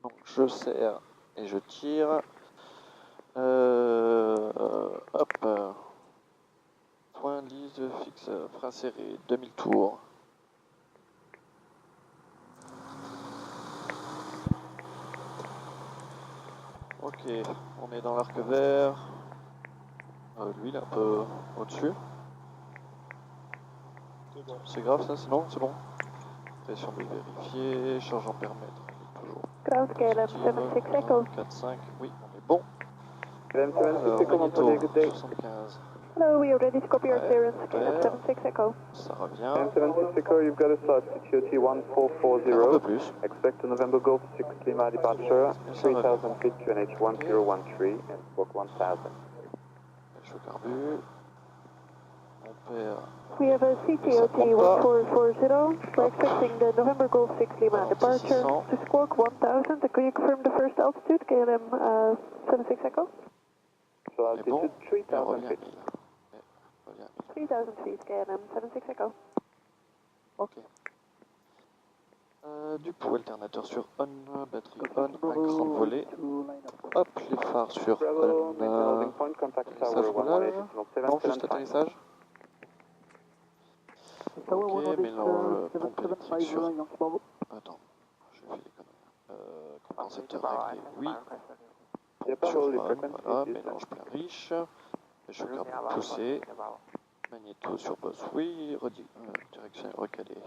Donc je serre et je tire. Hop. Point lise fixe, frein serré, 2000 tours. Ok, on est dans l'arc vert. Lui, il est un peu au-dessus. Bon. C'est grave ça, sinon c'est bon. Pression de vérifier, charge en permettre, toujours. Ground KLM 76 Echo. 4, 5, oui, on est bon. KLM 76 Alors, Echo, magnéto, Montpellier, good day. 75. Hello, we already copy your Ouais, clearance. KLM vert. 76 Echo. Ça revient. KLM 76 Echo, you've got a slot, CTOT Un peu 1440. plus. Expect a November Golf 6 Lima departure, Ça revient. 3000 feet QNH 1013 and squawk 1000. Je carbure. On perd. We have a CTOT 1440. We're expecting the November Golf 6 Lima departure to squawk 1000. Could you confirm the first altitude, KLM 76 Echo? So C'est bon. altitude Et on 3000 revient à feet. 1000. Ouais, revient à 3000 feet, KLM 76 Echo. Ok. Du coup, alternateur sur on, batterie on, un cran de volée. Hop, les phares sur Bravo, on. maintain holding point, contact Atterrissage tower roulage. 118, Non, juste atterrissage. Ok, mélange pompe électrique sur... Attends, je fais des conneries. Compensateur réglé, oui. Pompe sur on, voilà, mélange plein riche. Choc carbone poussé. Magnéto sur boss, oui. Direction recalée.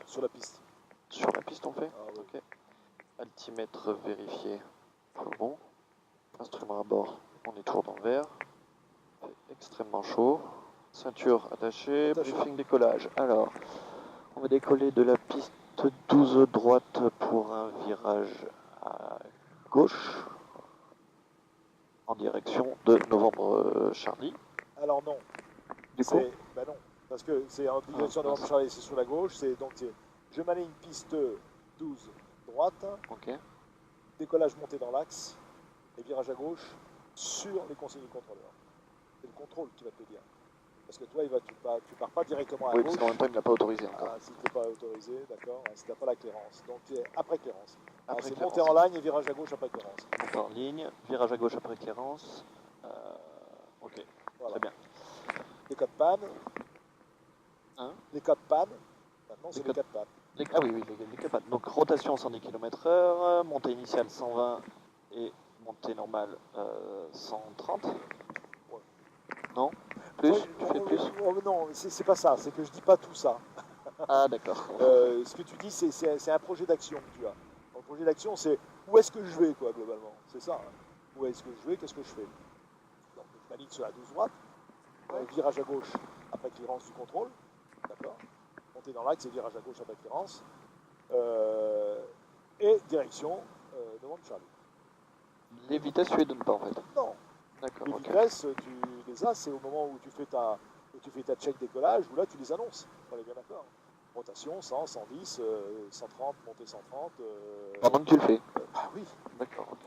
Sur la piste. Sur la piste on fait? Ah, oui. Ok. Altimètre vérifié. Tout bon. Instrument à bord, on est toujours dans le vert. Extrêmement chaud. Ceinture attachée, briefing décollage. Alors, on va décoller de la piste 12 droite pour un virage à gauche en direction de Novembre Charlie. Alors non. Du coup, bah non, parce que c'est en direction de Novembre Charlie, c'est sur la gauche, donc je m'aligne piste 12 droite, ok. décollage monté dans l'axe, et virage à gauche sur les consignes du contrôleur. C'est le contrôle qui va te le dire. Parce que toi, tu pars pas directement à Oui, gauche. parce qu'en même temps, il ne l'a pas autorisé encore. Ah, si tu n'es pas autorisé, d'accord, si tu n'as pas la clairance. Donc tu es après clairance. Après c'est clairance. monter en ligne et virage à gauche après clairance. Monter en ligne, virage à gauche après clairance. Ok, Voilà. très bien. Les codes panne. Hein? Les codes panne. Maintenant, c'est les codes panne. Ah oui, les capables. Donc rotation 110 km/h, montée initiale 120 et montée normale 130. Ouais. Non? Plus? Ouais, Tu fais plus? non, c'est pas ça, c'est que je dis pas tout ça. Ah d'accord. Ce que tu dis, c'est un projet d'action que tu as. Un projet d'action, c'est où est-ce que je vais, quoi, globalement. C'est ça. Hein. Où est-ce que je vais, qu'est-ce que je fais? Donc, je m'aligne sur la 12 droite, virage à gauche après clearance du contrôle, d'accord. Monter dans l'axe et virage à gauche après clearance. Et direction Novembre Charlie. Les vitesses, tu les donnes pas en fait? Non. D'accord, Les ok. vitesses, tu les as, c'est au moment où tu fais ta check décollage, où là tu les annonces. On est bien d'accord. Rotation 100, 110, 130, montée 130. Pendant que tu le fais? Ah oui. D'accord, ok.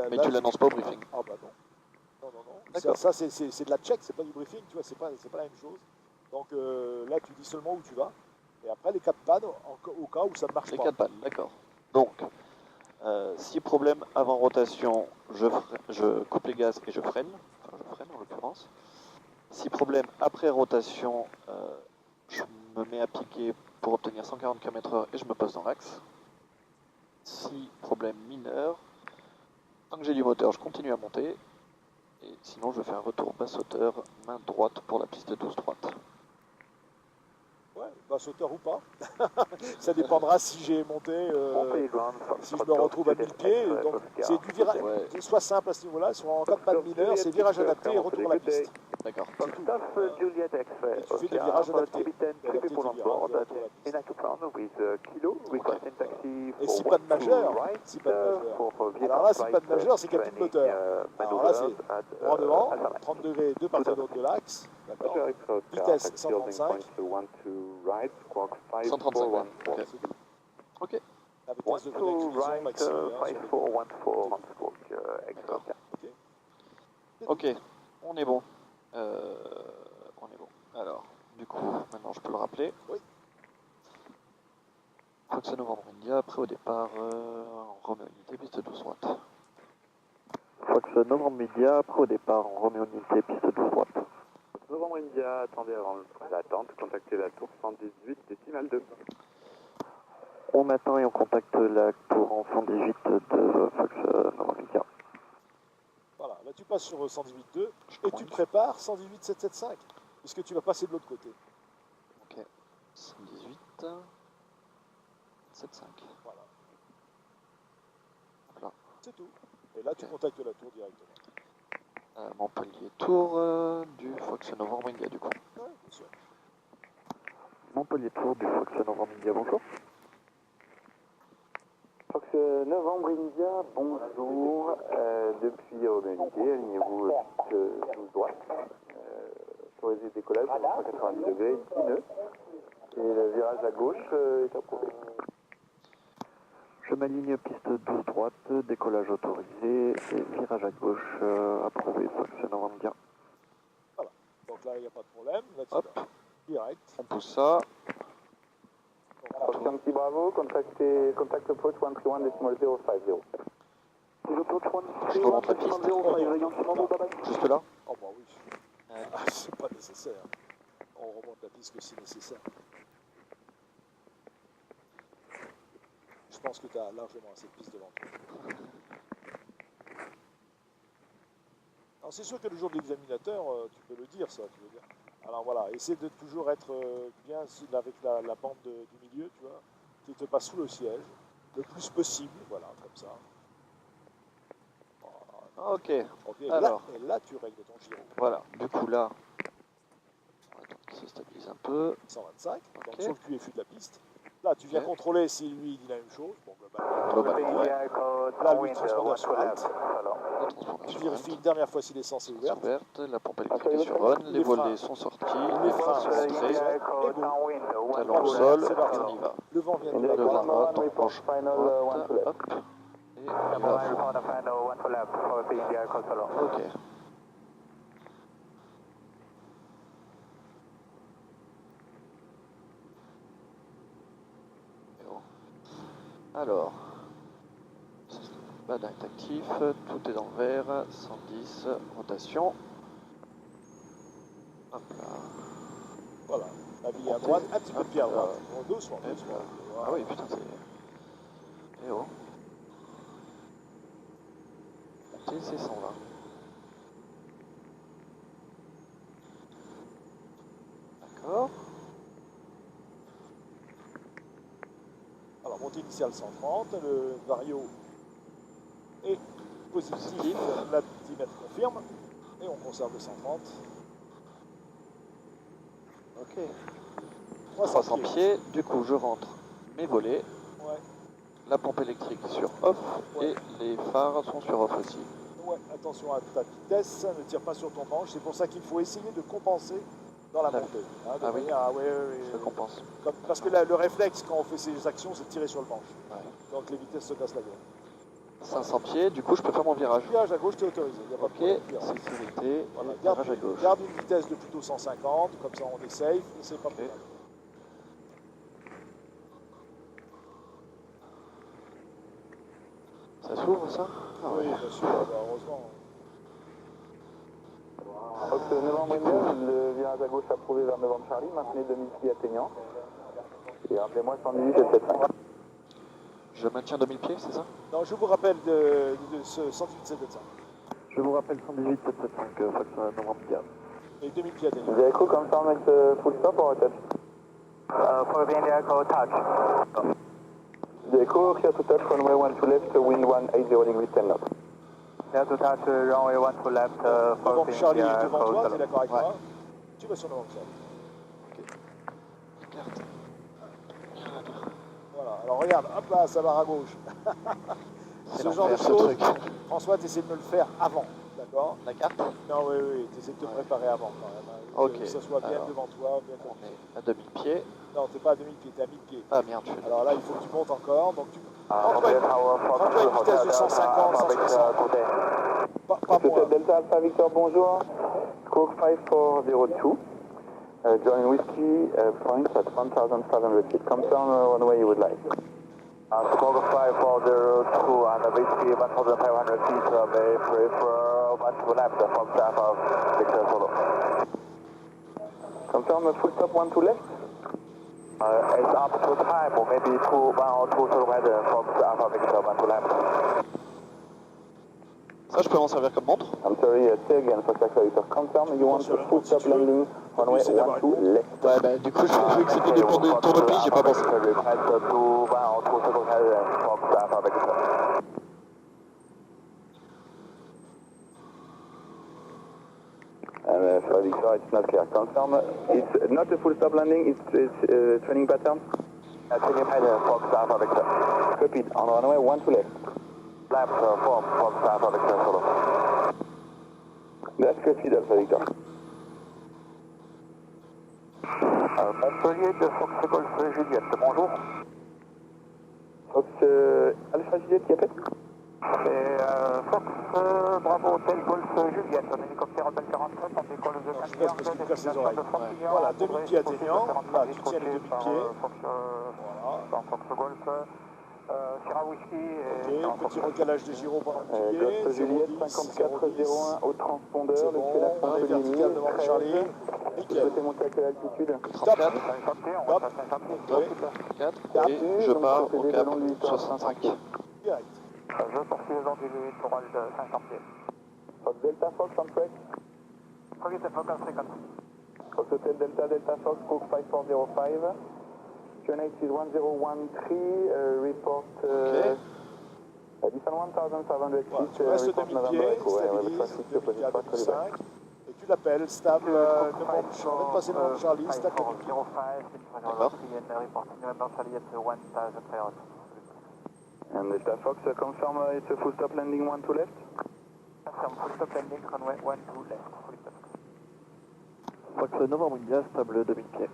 Mais tu l'annonces pas au briefing? Ah bah non. Non. D'accord. Ça c'est de la check, c'est pas du briefing, tu vois, c'est pas la même chose. Donc là tu dis seulement où tu vas. Et après les 4 pannes, au cas où ça ne marche pas. Les 4 pannes, d'accord. Donc, si problème avant rotation, je coupe les gaz et je freine. Enfin, je freine en l'occurrence. Si problème après rotation, je me mets à piquer pour obtenir 140 km/h et je me pose dans l'axe. Si problème mineur, tant que j'ai du moteur, je continue à monter. Et sinon, je fais un retour basse hauteur, main droite pour la piste 12 droite. Ouais, basse hauteur ou pas. Ça dépendra si j'ai monté, si je me retrouve à 1000 pieds. Donc c'est du virage, soit simple à ce niveau-là, soit en cas de panne mineure, c'est virage adapté et retour à la piste. D'accord. C'est tout. Et tu fais des virages adaptés. Et si pas de majeur, alors là, si pas de majeur, c'est qu'il n'y a plus de moteur. Alors là, c'est droit devant, 30 degrés, deux parties à droite de l'axe, d'accord. Vitesse 135. 135, ouais. Ok. Avec 15 degrés d'inclinaison maximum. D'accord. Ok, on est bon. On est bon. Alors, du coup, maintenant je peux le rappeler. Oui. Fox Novembre India, prêt au départ, en Romeo Unité, piste 12 droite. Fox Novembre India, prêt au départ, en Romeo Unité, piste 12 droite. Novembre India, attendez avant l'attente, contactez la tour 118 décimale 2. On attend et on contacte la tour en 118 de Fox Novembre India. Voilà, là tu passes sur 118.2 et tu te prépares 118.775, puisque tu vas passer de l'autre côté. Ok, 118, 75. Voilà, Hop là. c'est tout. Et là tu Ok. contactes la tour directement. Montpellier Tour du Fox Novembre India du coup. Ouais, bien sûr. Montpellier Tour du Fox Novembre India, bonjour. Fox Novembre India, bonjour. Depuis Romeo Unité, alignez-vous piste 12 droite. Autorisé décollage à 190 degrés, 10 nœuds. Et le virage à gauche est approuvé. Je m'aligne piste 12 droite, décollage autorisé et virage à gauche approuvé Fox Novembre India. Voilà, donc là il n'y a pas de problème, là tu Hop. vas direct. On pousse ça. Fox Yankee Bravo, contact approach 131 decimal 050. Je remonte la piste. Juste là. Oh bah oui, c'est pas nécessaire. On remonte la piste que c'est nécessaire. Je pense que tu as largement assez de piste devant toi. Alors c'est sûr que le jour de l'examinateur, tu peux le dire ça, tu veux dire. Alors voilà, essaie de toujours être bien avec la bande du milieu, tu vois, qui te passe sous le siège, le plus possible, voilà, comme ça. Ok. Ok, Alors. et là tu règles ton giro. Voilà. Du coup là, on va attendre qu'il se stabilise un peu. 125, Ok. donc sur le QFU de la piste. Là, tu viens Ok. contrôler si lui il dit la même chose. Bon, Globalement. là, lui, transpondeur sur alt. Le transpondeur Tu sur vérifies alt. une dernière fois si l'essence est Sens ouverte. ouverte, la pompe électrique est sur on, les volets sont sortis, les freins sont rentrés, talon au sol, et on y va. Le vent vient de Le la vent droite. droite, on penche droite, hop, et on y va à fond. Ok. Alors, badin est actif, tout est dans le vert, 110, rotation. Hop là. Voilà, la vie à droite, un petit peu de pied à droite. Bon, doucement, doucement. Ah oui, putain, c'est... Eh oh. Montée, c'est 120. D'accord. Alors, montée initiale 130, le vario est positif, l'altimètre confirme, et on conserve le 130. Ok. 300 pieds, du coup je rentre mes volets, Ouais, la pompe électrique sur off Ouais. et les phares sont sur off aussi. ouais, attention à ta vitesse, ne tire pas sur ton manche, c'est pour ça qu'il faut essayer de compenser dans la montée. Hein, de Ah oui. manière à- ouais, Ça compense. parce que le réflexe quand on fait ces actions, c'est de tirer sur le manche. Ouais. Donc les vitesses se cassent la gueule. 500 pieds, du coup je peux faire mon virage. Virage à gauche, tu es autorisé, il n'y a pas de Ok, problème. Virage. sécurité, Voilà, et virage à gauche. garde une vitesse de plutôt 150, comme ça on est safe, et c'est pas Ok. plus mal. Ça s'ouvre ça? Ah Oui, ouais. bien sûr, bah, heureusement. Fox Novembre India, le virage à gauche approuvé vers Novembre Charlie, maintenez 2000 pieds atteignant. Et rappelez-moi 118 et 75. Je maintiens 2000 pieds, c'est ça? Non, je vous rappelle de ce 108.775. Je vous rappelle 118 775 Fox Novembre India. Et 2000 pieds atteignants. The echo confirm it's full stop or touch? For the India echo, touch. The echo, clear to touch, runway 12 left, wind 180 degrees 10 knots. Clear to touch, runway 12 left, for Novembre the Charlie est India devant echo, toi, tu es shalom. d'accord avec Ouais. moi? Tu vas sur Novembre Charlie. Carte. Voilà, alors regarde, hop là, ça va à gauche. C'est Ce genre de l'enfer, ce choses, truc. François, tu essaies de me le faire avant, d'accord? La carte? Non, oui, oui, tu essaies de te préparer avant quand même. Hein, Ok, que ça soit bien alors, devant toi, bien devant On est à 2000 pieds. Non, t'es pas à 2000 pieds, t'es à 1000 pieds. Ah merde, je suis Alors là, il faut que tu montes encore, donc tu... Tower, Prends-toi une vitesse de 150, 160. Pas moins. Delta Alpha Victor, bonjour. Squawk 5402. Join Whiskey points at 1,500 feet. Confirm runway you would like. Squawk 5402 and Whiskey 1,500 feet. May prefer 1 to left, Fox Alpha Victor Solo. Confirm full stop 1 to left. It's up to time, or maybe 1 or 2 to right, Fox Alpha Victor 1 to left. Ça, je peux m'en servir comme montre. I'm sorry, say again, Fox Alpha Victor. Confirm you want a full stop landing runway 1 to left. Ouais, bah du coup, je vu que c'était des tours de piste, j'ai pas pensé. For Victor, it's not clear. Confirm, it's not a full stop landing, it's training pattern. Training pattern, Fox Alpha Victor. Copied, on runway 1 to left. Left, Fox Alpha Victor Solo. That's copied, Alpha Victor. Atelier de Fox Golf Juliette, bonjour. Fox Alpha Juliette qui appelle? C'est Fox Bravo Hotel Golf Juliette, un hélicoptère Hotel 47, on décolle de Parce qu'il me casse les oreilles. Voilà, demi-pied atteignant. Là, tu tiens les demi-pieds. Voilà. Fox Golf, Sierra Whiskey. Ok, petit recalage de gyro pendant le pied. Golf Juliette 5401 au transpondeur, C'est le bon, ciel à on est vertical devant le Charlie. Vous Nickel. souhaitez monter à quelle altitude? 34, Top. 4, et je pars au cap 65. Direct. Je poursuis les ordres du littoral de 500 pieds. Fox Delta Fox on track. Fox Fox on track. Fox Hotel Delta Delta Fox Cook 5405. QNH is 1013. Report descend 1500 feet. Voilà, tu restes Report demi-pied, November Echo. stabilise, demi-pied à 2005. Et tu l'appelles, stable, Novembre Charlie, on vient de passer Novembre Charlie, stable demi-pied. D'accord. And Delta Fox, confirm it's a full stop landing 1 to left. Confirm full stop landing runway 1 to left. Fox Novembre India, stable 2000 pieds.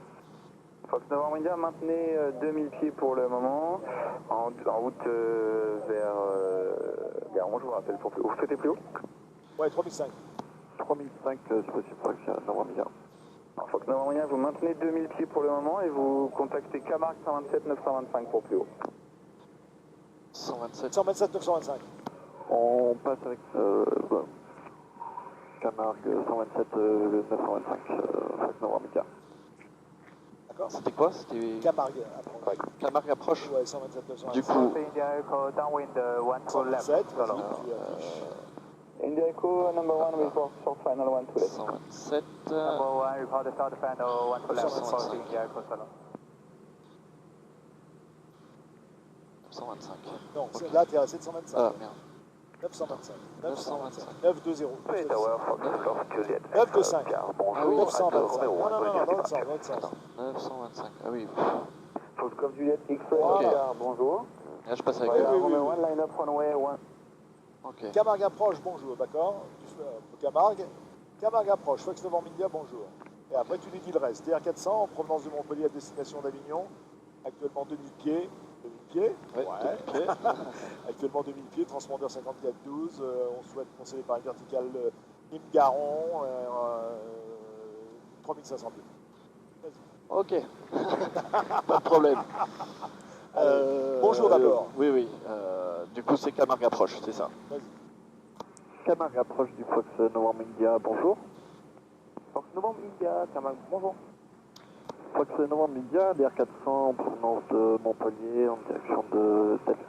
Fox Novembre India, maintenez 2000 pieds pour le moment, en route vers Garon, je vous rappelle. Vous souhaitez plus haut? Ouais, 3005. 3005, c'est possible, Fox Novembre India. Alors, Fox Novembre India, vous maintenez 2000 pieds pour le moment et vous contactez Camargue 127 925 pour plus haut. 127. 127 925. On passe avec Camargue 127, le 925, Fox Novembre India. D'accord. C'était quoi? C'était Camargue, approche. Camargue approche. Ouais, 127 925. Du coup, Downwind 1 to left. 127, vas-y, tu affiches. India Echo, number 1 report short final 1 to left. 127. Number 1 report the short final 1 to left. 125. India Echo solo. 125. Non, Ok. là, t'es à 725. Ah merde. 925. 925. 920. Tower Fox Golf Juliet. 925. Bonjour. 925. Romeo Non, non, 1 non, to dans le left. sens, dans le sens. Attends, 925. Ah oui. Fox Golf Juliet X-Ray, Ok. bonjour. Là, je passe avec Oui, eux. oui, oui. Romeo 1, line up runway 1. Ok. Camargue approche, bonjour, d'accord. Camargue approche, Fox Novembre India, bonjour. Et après, tu lui dis le reste. TR400 en provenance de Montpellier à destination d'Avignon. Actuellement 2000 pieds. 2000 pieds. Ouais, 2000 pieds. Actuellement 2000 pieds, transpondeur 5412. On souhaite procéder par une verticale Nîmes-Garon. 3500 pieds. Vas-y. Ok. Pas de problème. Bonjour d'abord. Oui, oui. Du coup, c'est Camargue approche, c'est ça. Vas-y. Camargue approche du Fox Novembre India, bonjour. Fox Novembre India, Camargue, bonjour. Fox Novembre India, DR400 en provenance de Montpellier en direction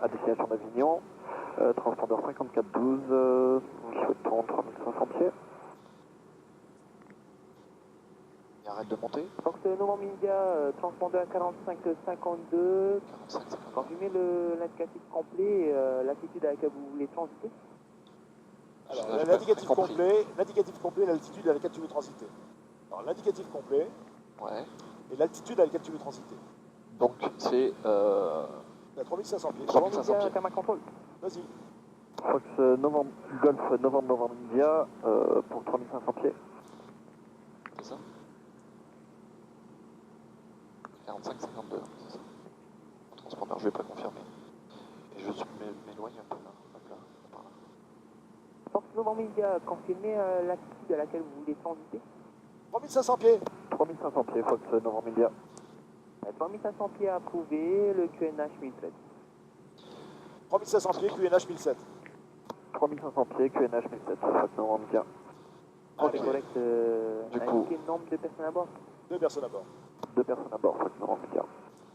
à destination d'Avignon. Transpondeur 5412, nous souhaitons 3500 pieds. Il arrête de monter. Fox Novembre India, transpondeur 4552. 45, 50. Confirmez l'indicatif complet et l'altitude à laquelle vous voulez transiter. Alors, J'ai l'indicatif pas compris. complet, l'altitude à laquelle tu veux transiter. Alors, l'indicatif complet Ouais. et l'altitude à laquelle tu veux transiter. Donc, c'est À 3500 pieds. 3500 pieds. Camargue contrôle. Vas-y. Fox Novembre, Golf Novembre India pour 3500 pieds. C'est ça 45-52, c'est ça. En transpondeur, je vais pas confirmer. Et je m'éloigne un peu là. Hop là, par là. Fox Novembre India, confirmez l'altitude à laquelle vous voulez transiter. 3500 pieds. 3500 pieds, Fox Novembre India. 3500 pieds approuvé, le QNH 1013. 3500 pieds, QNH 1007. 3500 pieds, QNH 1007, Fox Novembre India. C'est correct. Du coup- Indiquez le nombre de personnes à bord. 2 personnes à bord. 2 personnes à bord, Fox Novembre India.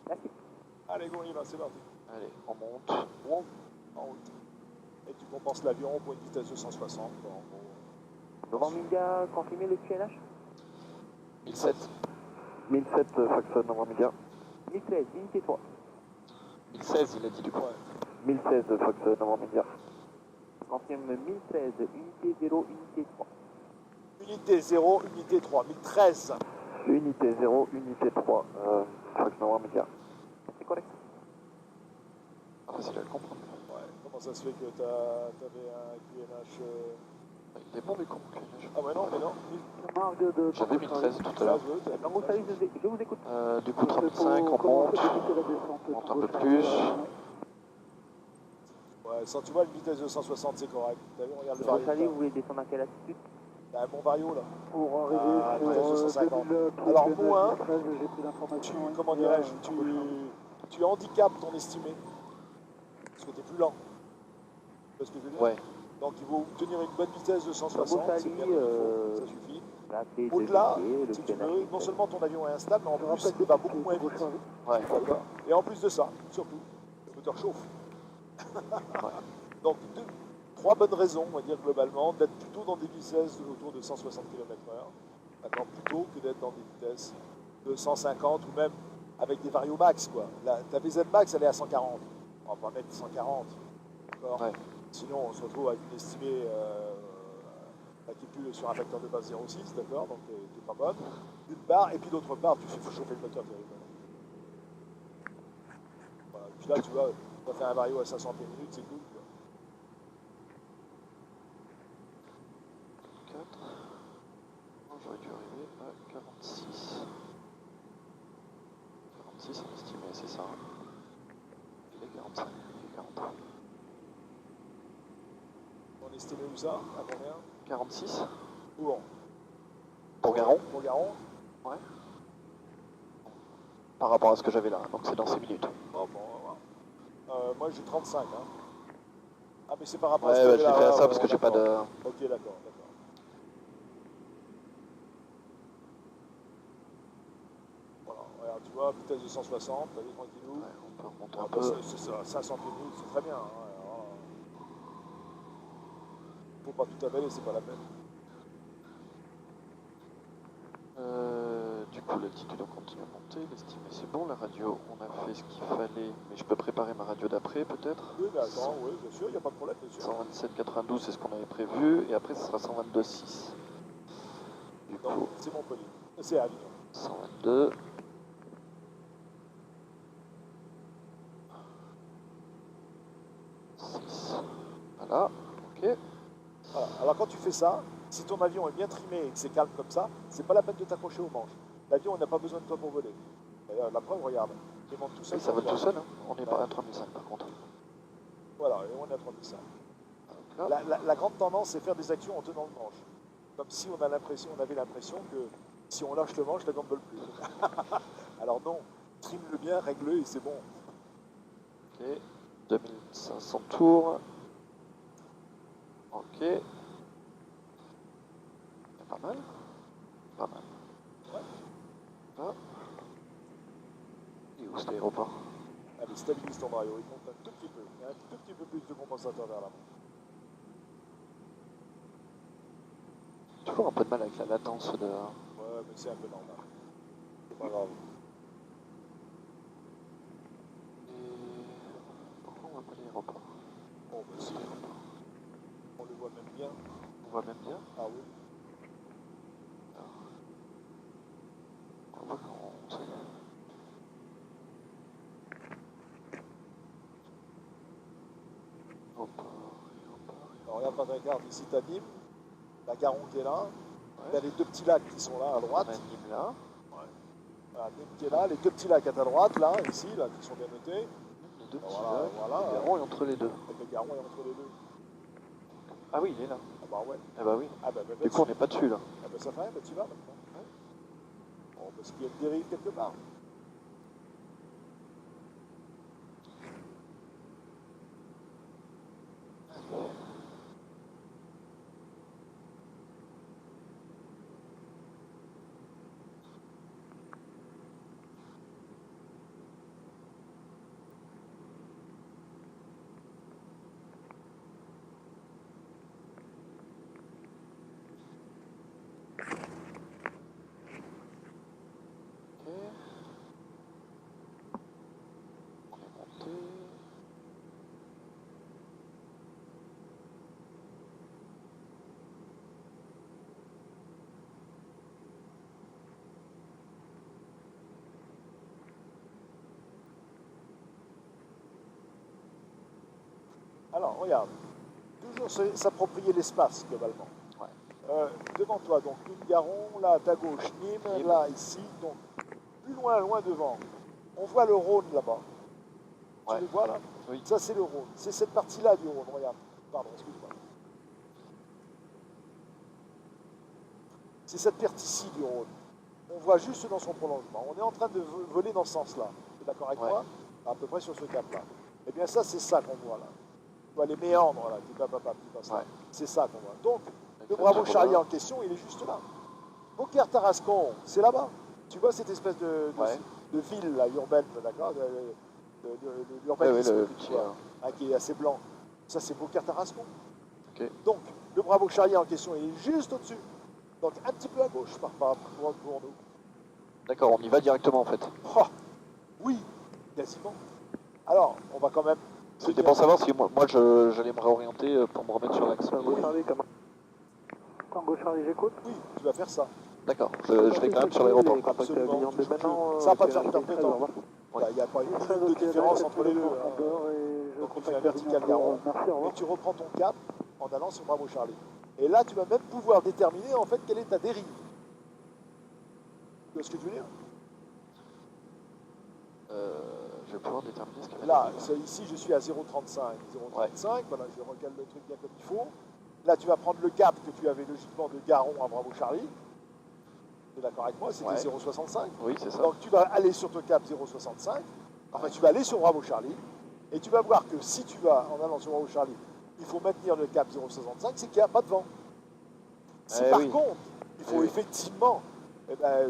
Merci. Allez, go, on y va, c'est parti. Allez, on monte. Bon, en route. Et tu compenses l'avion pour une vitesse de 160. Quoi, en gros. Novembre India, confirmez le QNH. 1007. 1007, Fox Novembre India. 1013, unité 3. 1016, il a dit du coup. Ouais. 1016, Fox Novembre India. Confirme 1013, unité 0, unité 3. Unité 0, unité 3. 1013. Unité 0, unité 3, Fox Novembre India. C'est correct. Ah, facile à le comprendre. Ouais. Comment ça se fait que t'avais un QNH Il est bon, les cons, QNH. Ah ouais, non, mais non. J'avais 1013 tout à l'heure. Tango Salut, je vous écoute. Du coup, 35, on monte. On monte un peu plus. Ouais, ça, tu vois, une vitesse de 160, c'est correct. T'as vu, regarde le Tango vario. Salut, vous voulez descendre à quelle altitude? T'as un bon vario, là. Pour arriver Ah, sur vitesse de 150. 2003, Alors, moins, 2013, j'ai pris l'information. comment dirais-je, tu handicapes ton estimé. Parce que t'es plus lent. Tu vois ce que je veux dire? Ouais. Donc, il faut obtenir une bonne vitesse de 160, c'est bien comme il faut, ça suffit. La clé de Au-delà, unité, le si tu QNH veux, non 1013. seulement ton avion est instable, mais en Je plus, rappelle il va beaucoup moins vite. Ouais. D'accord. Et en plus de ça, surtout, le moteur chauffe. Donc, 3 bonnes raisons, on va dire globalement, d'être plutôt dans des vitesses autour de 160 km/h, d'accord, plutôt que d'être dans des vitesses de 150 ou même avec des varios max, quoi. Ta VZ max, elle est à 140. On va pas mettre 140, d'accord. Ouais. Sinon, on se retrouve avec une estimée qui est plus sur un facteur de base 0,6, d'accord, donc qui est pas bonne, d'une part, et puis d'autre part, tu fais chauffer le moteur terriblement. Voilà. Puis là, tu vois, on va faire un vario à 500 pieds minutes, c'est cool, quoi. 4. J'aurais dû arriver à 46. 46, c'est estimé, c'est ça. Il est 45, il est 43. On estimait où ça? À combien? 46 Où on? pour Garon. Pour Garon? Ouais. Par rapport à ce que j'avais là, donc c'est dans 6 minutes. Oh, bon, on va voir. Moi j'ai 35. Hein. Ah, mais c'est par rapport à Ouais, ce que bah, je l'ai fait à ça ouais, parce que j'ai pas de... Ok, d'accord, d'accord. Voilà, regarde, tu vois, vitesse de 160, t'as vu, tranquillou. Ouais, on peut remonter Ah, un bah, peu. c'est ça, 500 pieds minutes, c'est très bien. Hein, alors, faut pas tout avaler, c'est pas la peine. Du coup, l'altitude, on continue à monter. L'estimé, c'est bon. La radio, on a fait ce qu'il fallait. Mais je peux préparer ma radio d'après, peut-être. Oui, mais attends, oui, bien sûr, il n'y a pas de problème, bien sûr. 127,92, c'est ce qu'on avait prévu. Et après, ce sera 122,6. Du Donc, coup, c'est Montpellier. C'est Avignon. 122. Voilà, ok. Voilà. Alors quand tu fais ça, si ton avion est bien trimé et que c'est calme comme ça, c'est pas la peine de t'accrocher aux manches. L'avion n'a pas besoin de toi pour voler. D'ailleurs, la preuve, regarde, il monte tout seul. Et ça vole pour tout toi. seul, hein. On n'est pas à 3005 par contre. Voilà, et on est à 3500. Donc là, La grande tendance, c'est faire des actions en tenant le manche. Comme si on avait l'impression que si on lâche le manche, l'avion ne vole plus. Alors non, trime-le bien, règle-le et c'est bon. ok. 2500 tours. Ok. Pas mal. Pas mal. Ouais. Là. Et où c'est l'aéroport? Allez, stabilise ton vario, il monte un tout petit peu. Il y a un tout petit peu plus de compensateur vers l'avant. Toujours un peu de mal avec la latence de... Ouais, mais c'est un peu normal. C'est pas grave. Et... Pourquoi on voit pas l'aéroport? Bon, bah si, on le voit même bien. On voit même bien. Ah oui. On voit quand on monte. Alors regarde Patrick, ici t'as Nîmes, la Garon qui est là, Ouais. t'as les deux petits lacs qui sont là à On droite. a Nîmes là. Voilà, Nîmes qui est là, les deux petits lacs à ta droite, là, ici, là, qui sont bien notés. Les deux petits Voilà, lacs. voilà. Le Garon est entre les deux. Et le Garon est entre les deux. Ah oui, il est là. Ah bah ouais. Eh bah oui. Ah bah, Du coup, on n'est pas dessus là. ah bah ça fait, bah tu vas maintenant. Bon, parce qu'il y a une dérive quelque part. On est monté. Alors, regarde. Toujours s'approprier l'espace, globalement. Ouais. Devant toi, donc Nîmes-Garon, là à ta gauche, Nîmes, Nîmes. là, ici, donc plus loin, loin devant. On voit le Rhône là-bas. Ouais. Tu le vois là? Oui. Ça, c'est le Rhône. C'est cette partie-là du Rhône, regarde. Pardon, excuse-moi. C'est cette partie-ci du Rhône. On voit juste dans son prolongement. On est en train de voler dans ce sens-là. Tu es d'accord avec Ouais. moi? À peu près sur ce cap-là. Eh bien, ça, c'est ça qu'on voit là. Tu vois les méandres là, qui passent là. Ouais. C'est ça qu'on voit. Donc, Avec le la Bravo Turbo Charlie là. en question, il est juste là. Beaucaire-Tarascon, c'est là-bas. Tu vois cette espèce Ouais. de ville là, urbaine, d'accord, de l'urbanisme Ouais, que tu vois, hein, qui est assez blanc. Ça, c'est Beaucaire-Tarascon. Ok. Donc, le Bravo Charlie en question, il est juste au-dessus. Donc, un petit peu à gauche pour nous. D'accord, on y va directement en fait. Oh, oui, quasiment. Alors, on va quand même. C'était pour savoir si moi j'allais me réorienter pour me remettre sur l'axe. Tango Charlie, comment? Tango Charlie, j'écoute. Oui, tu vas faire ça. D'accord, je vais quand même sur l'aéroport. Absolument. De maintenant, Ça va pas te faire c'est perdre de temps. Ouais. Il n'y a pas une minute de différence entre les deux. Hein. Donc tu fais un vertical Garon et tu reprends ton cap en allant sur Bravo Charlie. Et là, tu vas même pouvoir déterminer en fait quelle est ta dérive. Tu vois ce que je veux dire? Je vais pouvoir déterminer ce qu'il y a. Là, ici, je suis à 0,35. 0,35, voilà, je recale le truc bien comme il faut. Là, tu vas prendre le cap que tu avais logiquement de Garon à Bravo Charlie. Tu es d'accord avec moi? C'était Ouais. 0,65. Oui, c'est ça. Donc tu vas aller sur ton cap 0,65. Enfin, tu vas aller sur Bravo Charlie. Et tu vas voir que si tu vas en allant sur Bravo Charlie, il faut maintenir le cap 0,65, c'est qu'il n'y a pas de vent. Si par contre, il faut effectivement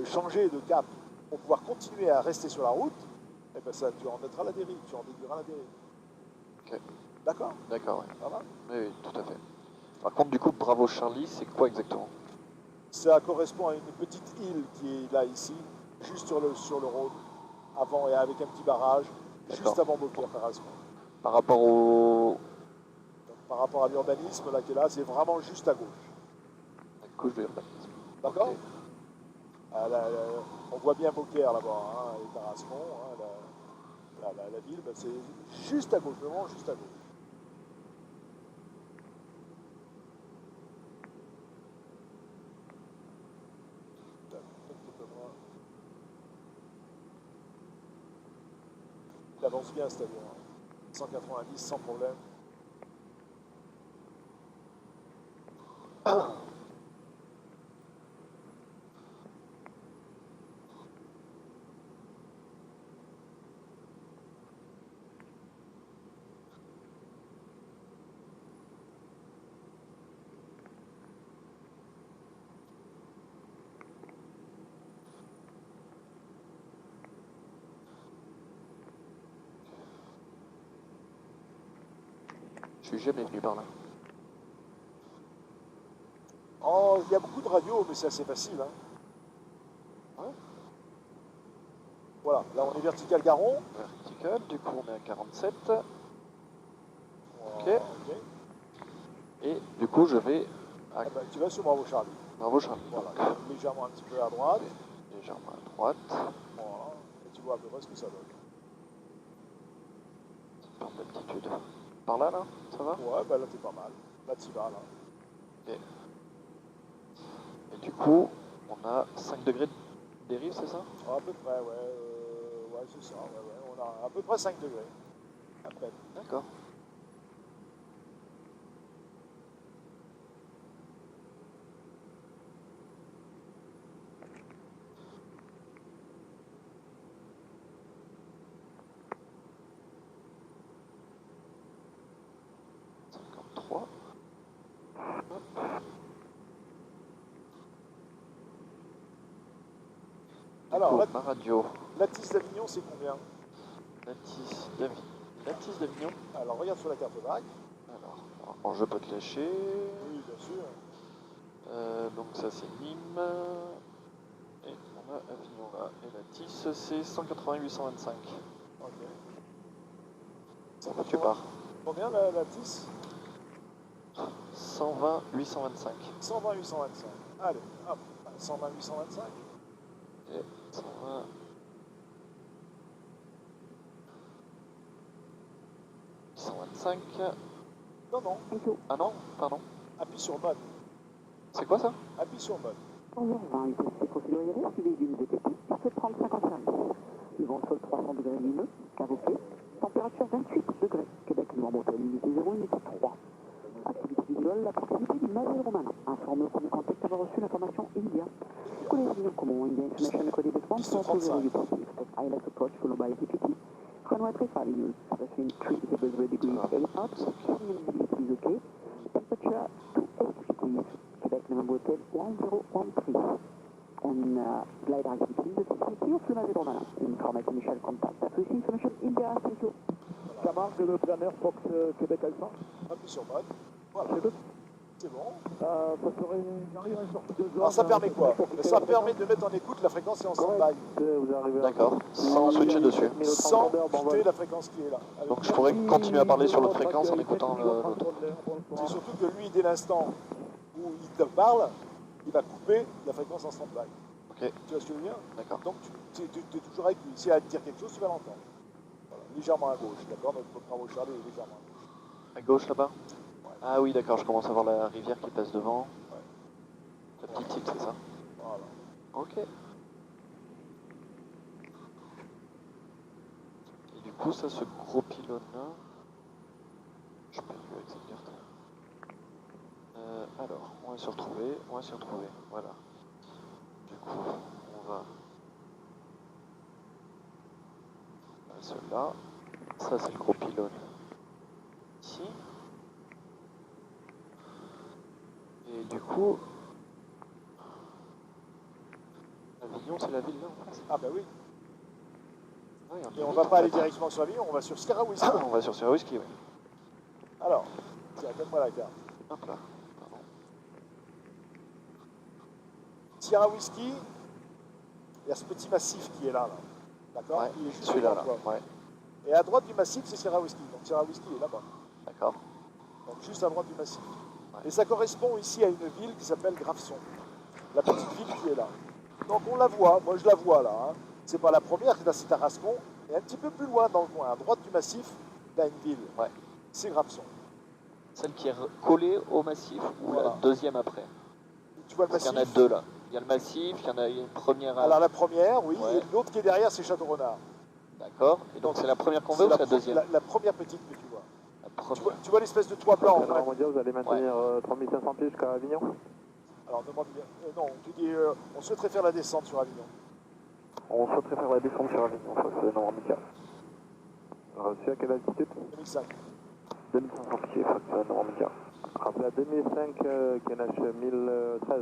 changer de cap pour pouvoir continuer à rester sur la route, eh ben ça, tu en mettra la dérive, tu en déduiras la dérive. Ok. D'accord? D'accord, ouais. Ça va? Oui, oui, tout à fait. Par contre, du coup, Bravo Charlie, c'est quoi exactement? Ça correspond à une petite île qui est là, ici, juste sur le Rhône, avant et avec un petit barrage, juste avant Beaucaire-Tarascon. Par rapport au... Par rapport à l'urbanisme là, qui est là, c'est vraiment juste à gauche. À gauche de l'urbanisme. D'accord? Ok. On voit bien Beaucaire là-bas, hein, et Tarascon, hein, la ville, ben, c'est juste à gauche, vraiment juste à gauche. Il avance bien cet avion, hein. 190 sans problème. Je suis jamais venu par là. Oh, il y a beaucoup de radios, mais c'est assez facile. Hein. Ouais. Voilà, là on est vertical Garon. Vertical, du coup on est à 47. Voilà, Ok. Et du coup je vais à Ah ben, tu vas sur Bravo Charlie. Bravo Charlie. Voilà, Donc, légèrement un petit peu à droite. légèrement à droite. Voilà, et tu vois à peu près ce que ça donne. Par d'altitude. Par là, ça va? Ouais, ben là t'es pas mal. Là tu vas là. Et du coup, on a 5 degrés de dérive, c'est ça? À peu près, ouais, c'est ça, ouais. On a à peu près 5 degrés. À peine. D'accord. Alors, ma radio. la tisse d'Avignon, c'est combien? Lattice d'Avignon. Alors, regarde sur la carte vague. Alors, je peux te lâcher. Oui, bien sûr. Donc ça c'est Nîmes. Et on a Avignon là. Et la tisse c'est 180-825. Ok. Tu pars. Combien la tisse? 120-825. 120-825. Allez, hop. 120-825. Et 120. 125. Non, non. Ah non, pardon. Appuie sur mode. C'est quoi ça? Appuie sur mode. 11h20, ITC Confident IRS, suivi d'une VTT, piste 35 en service. Le vent sol 300 degrés lumineux, cavoqué, température 28 degrés. Québec, Noirmotel, unité 0, unité 3. Activité visuelle, la proximité du navire romain. Informe le premier contact avoir reçu l'information India. Collège Union Common, India Information Code Response, Piste 35. ILS approach followed by TPT. Chronometric values, between 3 degrees 8 knots, visibility is okay. Temperature 28 degrees. Quebec, November Hotel 1013. And glide activity, the CCT of le navire romain. Information initial contact. Receive information India, thank you. Ça marque le planeur Fox Québec Alpha. Appuie sur mode. Voilà. C'est bon. J'arrive à une sortie de zone. Alors ça permet quoi? Ça permet de mettre en écoute la fréquence et en stand-by. Vous arrivez D'accord. Sans switcher dessus. Sans quitter la fréquence qui est là. Avec Donc je pourrais continuer à parler sur l'autre fréquence en écoutant l'autre. C'est surtout que lui, dès l'instant où il te parle, il va couper la fréquence en stand-by. Ok. Tu vois ce que je veux dire? D'accord. Donc tu es toujours avec lui. Si elle te dire quelque chose, tu vas l'entendre. Voilà. Légèrement à gauche, d'accord? Notre bravo Charlie est légèrement à gauche. À gauche là-bas? Ah oui, d'accord, je commence à voir la rivière qui passe devant. La petite île, c'est ça? Voilà. Ok. Et du coup, ça, ce gros pylône-là... Je peux plus avec cette carte. Alors, on va se retrouver, voilà. Du coup, on va... à celui-là. Ça, c'est le gros pylône. Ici. Et du coup, Avignon, c'est la ville là en face. Ah bah oui. Ouais, Et on va pas aller directement sur Avignon, on va sur Sierra Whisky. On va sur Sierra Whisky, oui. Alors, tiens, donne-moi la carte. Hop là. Pardon. Sierra Whisky, il y a ce petit massif qui est là. D'accord? Ouais, Il est juste celui-là, devant là. toi. Ouais, Et à droite du massif, c'est Sierra Whisky. Donc Sierra Whisky est là-bas. d'accord. Donc juste à droite du massif. Ouais. Et ça correspond ici à une ville qui s'appelle Graveson. La petite ville qui est là. Donc on la voit, moi je la vois là. Hein. C'est pas la première, là c'est Tarascon. Et un petit peu plus loin dans le coin, à droite du massif, il y a une ville. Ouais. C'est Graveson. Celle qui est collée au massif ou Voilà. la deuxième après? Tu vois le Parce qu'il massif? y en a deux là. Il y a le massif, il y en a une première. Alors la première, oui, Ouais. et l'autre qui est derrière, c'est Château-Renard. D'accord. Et donc c'est la première qu'on veut ou C'est c'est la deuxième? la première petite que tu vois. La première. Tu vois l'espèce de toit blanc. Alors, mondial, vous allez maintenir 3500 pieds jusqu'à Avignon. Alors demande bien. Non, tu dis, on souhaiterait faire la descente sur Avignon. On souhaiterait faire la descente sur Avignon, ça c'est Normandie. Reçu à quelle altitude? 2005. 2500 pieds, ça c'est Normandie. Rappel à 2005 QNH 1013.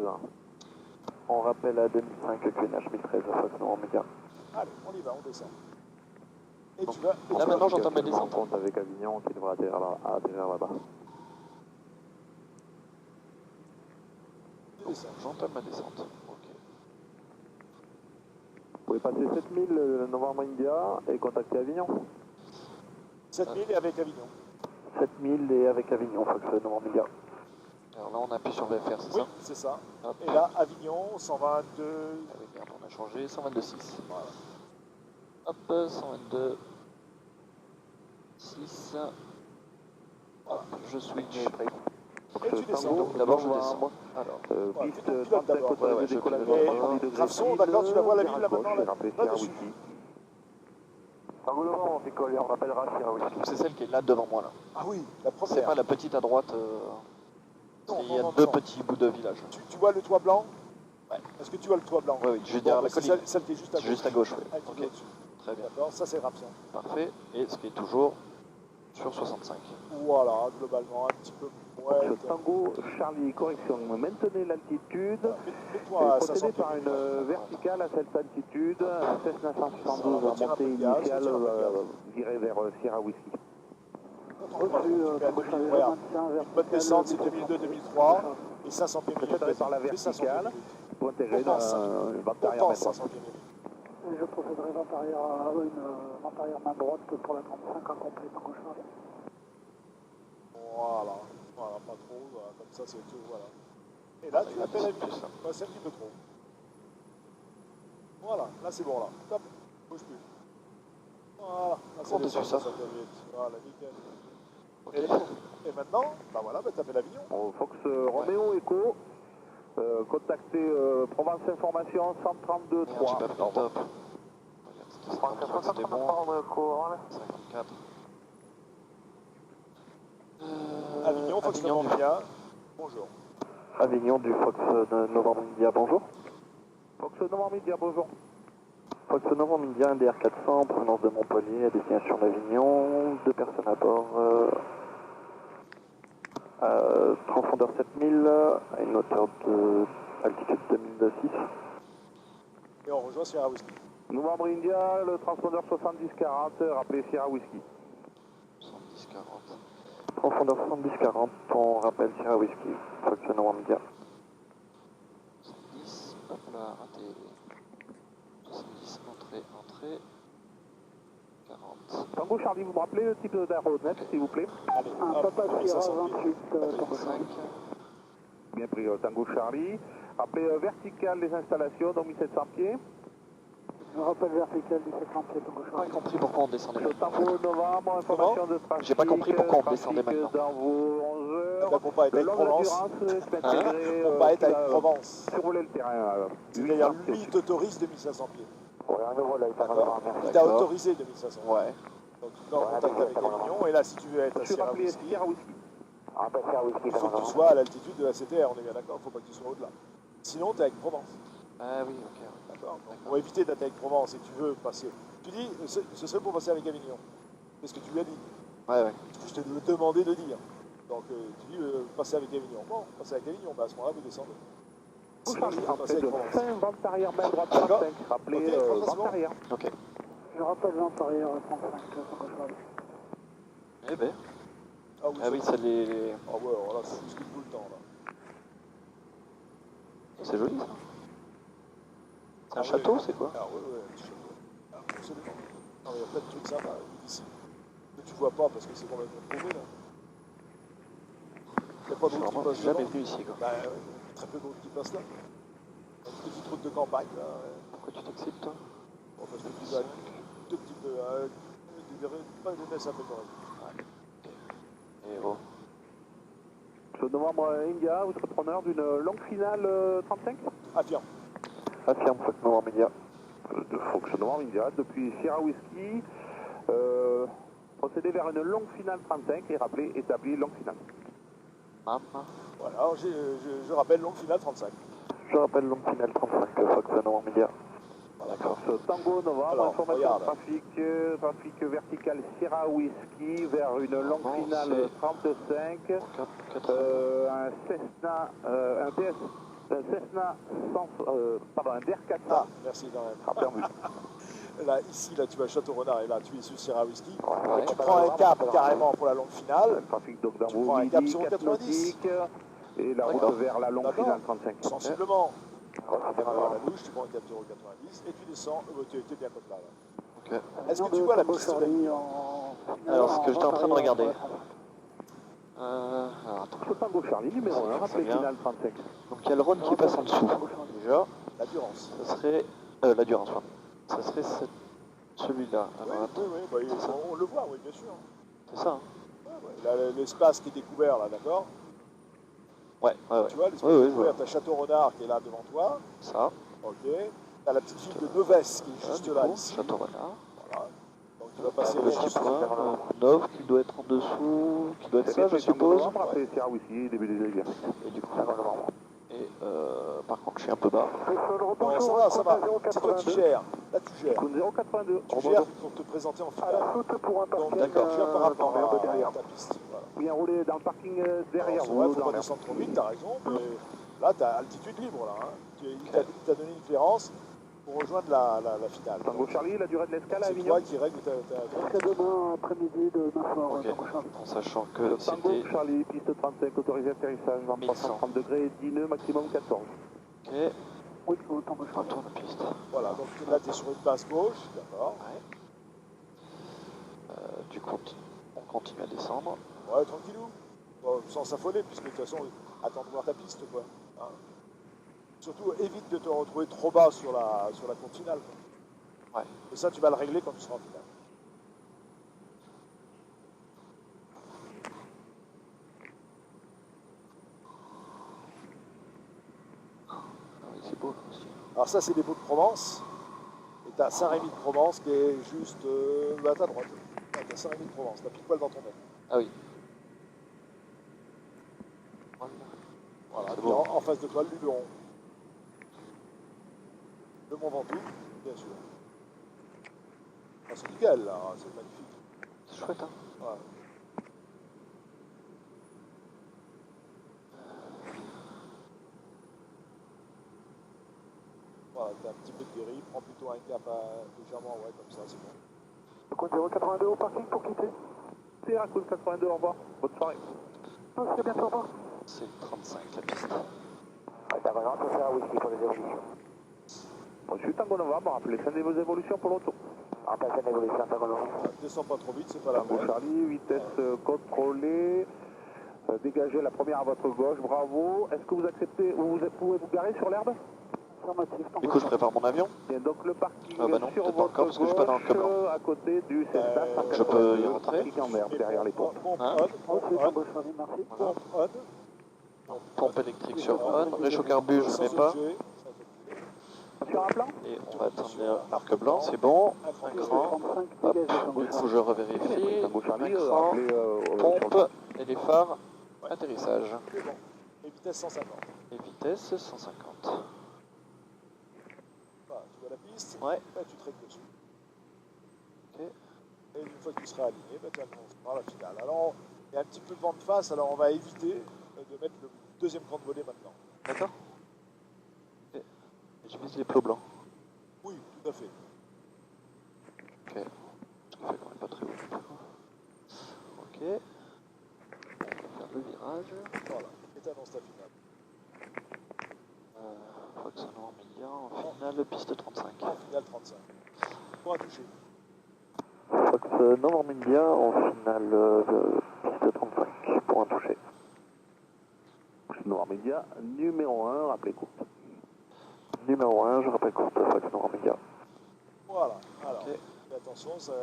On rappelle à 2005 QNH 1013 Fox Normandie. Allez, on y va, on descend. Et Donc, tu vas. là maintenant j'entends ma descente. On compte avec Avignon qui devrait atterrir là-bas. Tu descends. J'entame ma descente. Ok. Vous pouvez passer 7000 novembre India et contacter Avignon. 7000 et avec Avignon. 7000 et avec Avignon, Fox Normandie. Alors là on appuie sur VFR, c'est Oui, ça? c'est ça. Hop. Et là, Avignon, 122. Ah oui, merde, on a changé, 122.6. Voilà. Hop, 122. 6. Hop, je switch. Et tu descends. Donc d'abord je descends. Alors, Ouais, Piste tu pilotes d'abord. 35 Ouais, de je décollage pilote. à 70 degrés. Graveson, d'accord, tu la vois la ville là maintenant, là. Rappelez Va Sierra dessus. Whisky. On décolle et on rappellera Sierra Whisky. c'est celle qui est là devant moi là. Ah oui, la C'est première. pas la petite à droite. Non, Il y a non, deux non. petits bouts de village. Tu vois le toit blanc? Ouais. Est-ce que tu vois le toit blanc? Oui, oui, je veux Bon, dire bah, la c'est colline. celle qui est juste à C'est gauche. juste à gauche, oui. Ah, tu Ok, vois dessus. très bien. D'accord, ça c'est Rapson. Parfait. Et ce qui est toujours sur 65. Voilà, globalement, un petit peu Ouais, Fox Tango Charlie, correction, maintenez l'altitude et mets-toi à 500 procédez par km. une verticale à cette altitude, un Cessna 172 en Retire un peu montée de gaz, initiale, retire un peu de gaz. viré vers Sierra Whiskey. Regarde, une bonne descente, c'est 2002-2003 et 500 pieds minutes. Procéderez par la Fais 500 pieds verticale minutes. pour intégrer dans une vente On arrière main pense droite. 500 pieds minutes. Je procéderai vente arrière main droite pour la 35 en complet Tango Charlie. Voilà, voilà, pas trop, voilà, comme ça c'est tout, voilà. Et là, tu l'appelles à vie, ouais, c'est un petit peu trop. Voilà, là c'est bon, là. Top, bouge plus. Voilà, là c'est Comment descendu, t'as fait ça 500 pieds minutes. Voilà, nickel. Et maintenant, bah voilà, bah t'appelles Avignon. Fox Roméo Echo, contactez Provence Information 132 Merde, 3. j'ai pas pris le top. Regarde, c'était bon. 54. Avignon, Fox Avignon du- Normandie. Bonjour. Avignon du Fox Novembre India, bonjour. Fox Novembre India, bonjour. Fox Novembre India, un DR400, provenance de Montpellier, à destination d'Avignon, 2 personnes à bord, transpondeur 7000, à une hauteur de altitude 2006. Et on rejoint Sierra Whiskey. Novembre India, le transpondeur 7040, rappelez Sierra Whiskey. 70-40. Transpondeur 7040, on rappelle Sierra Whiskey, Fox Novembre India. 70, hop là, raté. 70, entrée. 40. Tango Charlie, vous me rappelez le type d'aéronef, s'il vous plaît? Allez, Un hop, Papa Sierra 2500 pieds. 28 Tango 5. Charlie. Bien pris, Tango Charlie. Rappelez vertical les installations, donc 1700 pieds. Je rappelle vertical 1700 pieds Tango J'ai pas Charlie. compris pourquoi on descendait Le maintenant. Tango Novembre, information de trafic. J'ai pas compris pourquoi on descendait trafic maintenant. dans vos 11 Là, heures. pour pas être Le avec long de Provence, l'endurance, c'est intégré, pour pas être avec Provence. survoler le terrain. C'est-à-dire, lui, il t'autorise 2500 pieds. Ouais, un nouveau là, il D'accord. Il t'a D'accord. autorisé 2500. Ouais. Donc, tu es en contact avec Avignon, et là, si tu veux être à Je suis Sierra rappelé Whiskey, Sierra Whiskey. Ah, pas Sierra Whiskey, il faut que tu sois à l'altitude de la CTR, on est bien d'accord, il ne faut pas que tu sois au-delà. Sinon, tu es avec Provence. Ah oui, ok. D'accord. Donc, pour éviter d'être avec Provence et que tu veux passer, tu dis, ce serait pour passer avec Avignon. C'est ce que tu lui as dit. Ouais. Je t'ai demandé de dire. Donc, tu dis, passer avec Avignon. Bon, passer avec Avignon, bah, à ce moment-là, vous descendez. Sinon, je Charlie, peux en passer fait avec de Provence. fin, vente arrière, main droite D'accord. 35. Rappelez Ok, ça, c'est vente bon. arrière. Ok. Je rappelle vente arrière 35 Tango Charlie. Eh ben. Ah oui, Ah oui, ça les. Ah ouais, alors là, c'est juste tout le temps, là. C'est joli ça. C'est un Ah château, ouais. c'est quoi? Ah ouais, ouais, un château. Ah, absolument. Non, mais il y a plein de trucs sympas ici. Que tu vois pas parce que c'est complètement paumé, là. Il n'y a pas d'autres qui Vraiment, passent j'ai jamais devant. venu ici quoi. Bah, ouais, très peu d'autres qui passent là. Une petite route de campagne, là. Ouais. Pourquoi tu t'excites toi? Bon, parce que tu vas un tout petit peu. Tu verrais pas une vitesse un peu correcte. Et oh. Ce novembre India, vous serez preneur d'une longue finale 35 Affirme. Affirme Fox Novembre India. de Fox Novembre India, depuis Sierra Whiskey. Procédez vers une longue finale 35 et rappelez, établi longue finale. Maman. Voilà, alors je rappelle longue finale 35. Je rappelle longue finale 35, Fox Novembre India. D'accord. Ce Tango Novembre, Alors, information regarde. trafic vertical Sierra Whiskey vers une longue Non, finale c'est- 35. 4. Un Cessna, un Cessna 100, pardon, un DR400. Ah, merci quand même. Rappelez en vue. Là, ici, là, tu vas à Château-Renard et là, tu es sur Sierra Whiskey. Ouais. Tu prends un cap carrément pour la longue finale. Trafic donc dans Tu vos prends un cap midi, sur 4 90. nautiques et la route D'accord. vers la longue D'accord. finale 35. Sensiblement. À la bouche, tu prends un cap 0,90 et tu descends. Tu es bien comme là. Ok. Est-ce que tu vois la piste Charlie Alors, ce que j'étais en train de regarder. Alors attends. Ce Tango Charlie numéro 1, rappelez bien. finale 35. Donc il y a le Rhône qui passe en dessous. Déjà, L'Endurance. ça serait. La Durance, pardon. Ça serait celui-là. Oui, Alors attends. oui, bah, on le voit, oui, bien sûr. C'est ça, hein? Ouais, ouais. Là, l'espace qui est découvert, là, d'accord. Ouais. Tu vois, l'espace Oui, oui, je découvert, vois. t'as Château-Renard qui est là devant toi. Ça. Ok. T'as la petite ville de Novès qui est Là, juste du là, coup, ici. Château-Renard. Voilà. Donc tu vas passer Le petit point. Nov qui doit être en dessous. Qui doit être ça, je suppose. Rappelez Sierra Whiskey, début des exercices. Et du coup, Et par contre, je suis un peu bas. Non, ça va. C'est toi qui gères. Là, tu gères. 082. Tu gères pour te présenter en finale. Donc, D'accord. tu gères par rapport un peu derrière. à ta piste. Voilà. Bien roulé dans le parking derrière Alors, c'est vous. vrai, faut dans pas l'air. descendre trop vite, t'as raison, mais là, t'as altitude libre, là. Hein. Il t'a donné une clearance pour rejoindre la finale. Tango Charlie, la durée de l'escale à C'est Avignon. toi qui règle ta Jusqu'à demain après-midi, demain soir, Ok. Tango Charlie. En sachant que Tango c'était... Charlie, piste 35, autorisé atterrissage, vent 1100. 330 degrés, 10 nœuds, maximum 14. Ok, Oui, Tango on Charlie. retourne la piste. Voilà, donc là, t'es sur une base gauche, d'accord. Du coup, on continue à descendre. Ouais, tranquillou. Bon, sans s'affoler, puisque de toute façon, attends de voir ta piste, quoi. Hein. Surtout, évite de te retrouver trop bas sur la courbe finale. Quoi. Ouais. Et ça, tu vas le régler quand tu seras en finale. Ah oui, c'est beau aussi. Alors ça, c'est des Beaux de Provence. Et t'as Saint-Rémy de Provence qui est juste à ta droite. Ouais, t'as Saint-Rémy de Provence, t'as pile poil dans ton nez. Ah oui. Voilà, C'est puis beau. en face de toi, le Luberon. Le Mont Ventoux, bien sûr. Ah, c'est nickel, là, c'est magnifique. C'est chouette, hein. Ouais. Voilà, t'as un petit peu de dérive, prends plutôt un cap légèrement, ouais, comme ça, c'est bon. Compte 082 au parking pour quitter. Sierra Cruise 82, au revoir. Bonne soirée. Très bientôt, au revoir. C'est 35 la piste. T'as raison, ça sert à whisky pour les évolutions. Reçu Tango Novembre, rappelez ça vos évolutions pour l'auto. Rappelle ça l'évolution, Tango Novembre. Descends pas trop vite, c'est pas la Tango peine. Charlie, vitesse contrôlée. Dégagez la première à votre gauche, bravo. Est-ce que vous acceptez, vous pouvez vous garer sur l'herbe? Affirmatif, Tango Du coup, je prépare mon avion. Bien, donc le parking Ah bah non, sur peut-être pas votre encore, parce que je suis pas dans le gauche, club blanc. à côté du Cessna. Je peux y rentrer. Parking en herbe, derrière les pompes. Pompe Hein on, Ok, pompe Tango Charlie, merci. on, pompe on. Pompe électrique sur on. Réchaud-carbu, je ne mets pas. Sur un plan? Et on va attendre l'arc blanc, c'est bon. Un cran. 35, Hop. dégagez, Tango Du coup, Charlie. je revérifie. Tango Un Charlie, cran. rappelez Pompe et les phares. Atterrissage. C'est bon. Et vitesse 150. Et vitesse 150. Voilà, tu vois la piste, Ouais. là, tu traites dessus. Ok. Et une fois que tu seras aligné, tu annonceras la finale. Alors, il y a un petit peu de vent de face, alors on va éviter de mettre le deuxième cran de volée maintenant. D'accord. Ok. Et je vise les plots blancs. Oui, tout à fait. Ok. Je le fais quand même pas très haut. Ok. On va faire le virage. Voilà, et tu annonces ta finale. Fox Normandie en finale, piste 35. En finale 35. Pour un toucher. Fox Normandie en finale piste 35 pour un toucher. Noir Média, numéro 1, rappelez courte. Numéro 1, je rappelle courte, Fox Normandie. Voilà, alors, Ok. fais attention que ça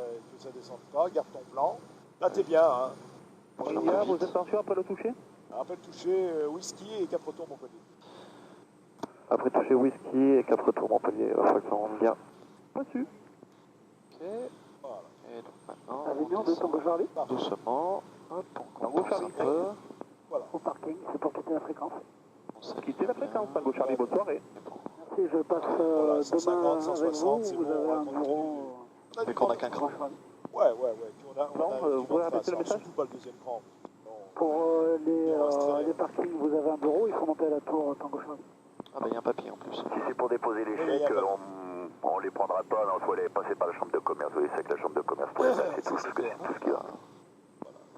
ne descende pas, garde ton plan. Là, t'es bien, hein. Média, vos intentions après le toucher? Après le toucher, whisky et cap retour Montpellier. Après toucher whisky et 4 retours Montpellier, Fox Normandie. Reçu. Ok. Voilà. Et donc maintenant, Avignon on de descend Tango Charlie. doucement. Hop, on Tango compense Charlie. un peu. Voilà. Au parking, c'est pour quitter la fréquence. On s'aligne Quittez la fréquence, Tango Charlie, bonne soirée. Merci, je passe Voilà, demain 150, avec 160, vous. c'est Vous bon, avez on un va continuer. bureau. Mais qu'on a qu'un cran. Tango Charlie. Ouais. Puis on a Non, du vous vent pouvez de répéter face, le alors message? surtout pas le deuxième cran. Non. Pour on reste très les bien. parkings, vous avez un bureau, il faut monter à la tour Tango Charlie. Ah bah il y a un papier en plus. Si c'est pour déposer les Oui, il y a chèques, pas- on les prendra pas, non, il faut aller passer par la chambre de commerce. Vous voyez, c'est que la chambre de commerce pour les c'est tout, c'est ce que- clair. tout ce qu'il y a.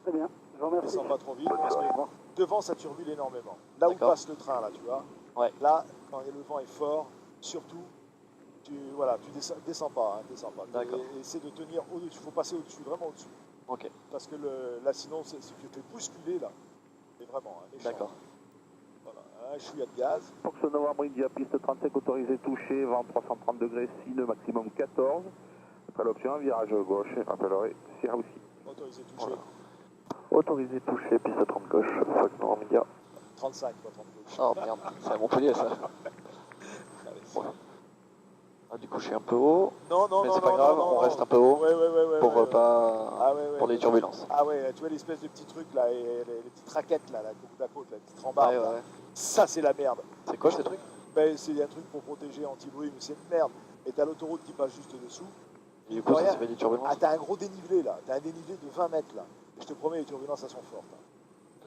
Très bien, je vous remercie. Descends pas trop vite Bonne parce soirée. que devant ça turbule énormément. Là où D'accord. passe le train, là, tu vois. Ouais. Là, quand le vent est fort, surtout, tu descends pas, hein, descends pas. D'accord. Et essaie de tenir au-dessus. Il faut passer au-dessus, vraiment au-dessus. Ok. Parce que là, sinon, c'est ce que tu es bousculé là. C'est vraiment un méchant. D'accord. Voilà, un chouïa de gaz. Fox Novembre India, piste 35, autorisé touché, vent 330 degrés, 6 nœuds, maximum 14. Après l'option, virage gauche, je rappellerai Sierra aussi. Autorisé touché. Voilà. Autorisé toucher, piste 30 gauche, Fox Normandie. 35, pas 30 gauche. Oh merde, c'est à Montpellier ça. Allez, c'est bon. Ah, du coup, je suis un peu haut. Non, non, Mais non, c'est pas non, grave, non, on non. reste un peu haut Ouais, pour ouais. pas Ah ouais, pour les turbulences. Ah ouais, tu vois l'espèce de petits trucs là, et les petites raquettes là, côte à côte, là, les petites Ouais, rambardes. ouais, là. ouais. Ça, c'est la merde. C'est quoi ces trucs? Ben, c'est un truc pour protéger anti-bruit, mais c'est une merde. Et t'as l'autoroute qui passe juste dessous. Et du coup, ça se fait des Ah, turbulences? t'as un gros dénivelé là, t'as un dénivelé de 20 mètres là. Et je te promets, les turbulences, elles sont fortes. Hein.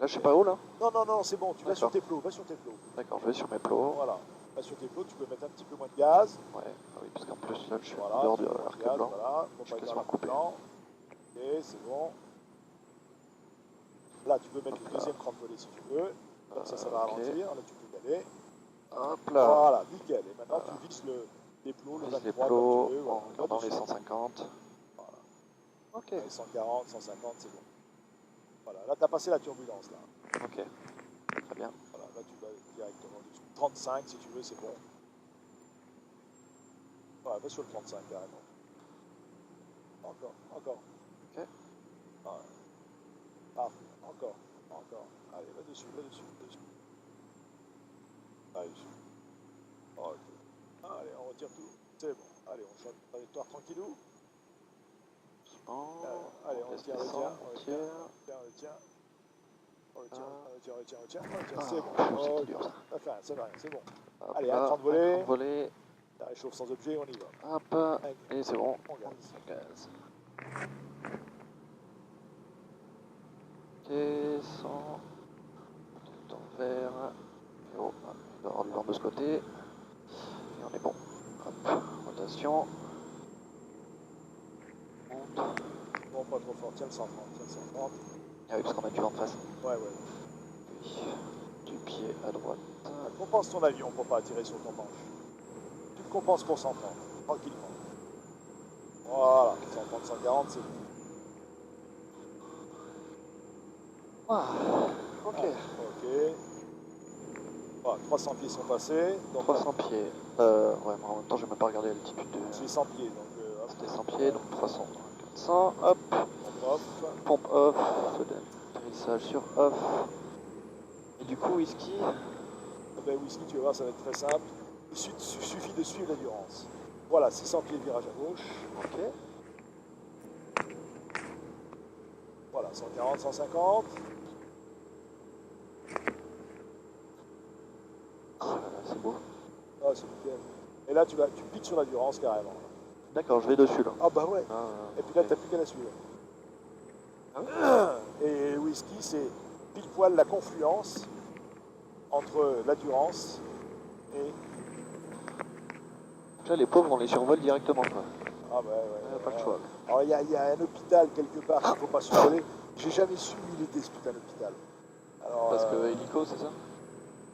Là, je suis pas haut, là? Non, non, non, c'est bon, tu vas sur D'accord. tes plots, va sur tes plots. D'accord, je vais sur mes plots. Voilà, va sur tes plots, tu peux mettre un petit peu moins de gaz. Ouais, ah oui, parce qu'en plus, là, je suis Voilà, en dehors tu de mets moins de l'arc gaz, blanc. voilà, faut Je suis pas être dans quasiment l'arc coupé. blanc. Ok, c'est bon. Là, tu peux mettre le Hop là. deuxième cran de volet si tu veux. Comme ça va Ok. ralentir. Là, tu peux y aller. Hop là. Voilà, nickel. Et maintenant, Voilà. tu vises les plots, le Vise les 23 plots comme tu veux. en Voilà. regardant les Là-dessus. 150. Voilà. Ok. Les 140, 150, c'est bon. Voilà, là, tu as passé la turbulence. Là. Ok. Très bien. Voilà, là, tu vas directement dessus. 35, si tu veux, c'est bon. Voilà, va sur le 35, carrément. Encore. Ok. Voilà. Ah, encore. Allez, va dessus. Allez, dessus. Ok. Allez, on retire tout. C'est bon. Allez, on change de trajectoire tranquillou. Allez, on laisse retient. descendre, On on tire. C'est bon. C'était dur, ça. Enfin, c'est vrai, c'est bon. Hop Allez, là, un cran de volée. un cran de volée. Ça réchauffe sans objet, on y va. Hop. Et c'est bon. On gaz. On gaz. Ok, 100. Temps vert. Et oh, il doit y avoir du vent de ce côté. Et on est bon. Hop, rotation. Monte. Bon, pas trop fort. Tiens le 130. Ah oui, parce qu'on a du vent de face. Ouais. Oui. Du pied à droite. Compense ton avion pour pas attirer sur ton manche. Tu le compenses pour 130, tranquillement. Voilà, 130, 140, c'est bon. Ah, ok. Ok. Voilà, 300 pieds sont passés. Donc 300 pieds. Ouais, mais en même temps, j'ai même pas regardé l'altitude de. c'est 100 pieds. Donc, hop, C'était 100 pieds, donc 300. 400, hop. hop. Pompe off. Feu d'atterrissage sur off. Et du coup, whisky. Ben, whisky, tu vas voir, ça va être très simple. Il suffit de suivre l'endurance. Voilà, 600 pieds de virage à gauche. Ok. Voilà, 140, 150. Oh là là, c'est beau. Ah, c'est nickel. Et là, tu piques sur l'endurance carrément. D'accord, je vais dessus là. Ah bah ouais. Et puis là, ok. t'as plus qu'à la suivre. Ah Et le whisky, c'est pile poil la confluence entre l'endurance et... Donc là, les pauvres, on les survole directement, quoi. Ah bah ouais. Pas le choix. Alors il y a un hôpital quelque part qu'il ne faut pas survoler. J'ai jamais su où il était ce putain d'hôpital. Alors, Parce que hélico, c'est ça?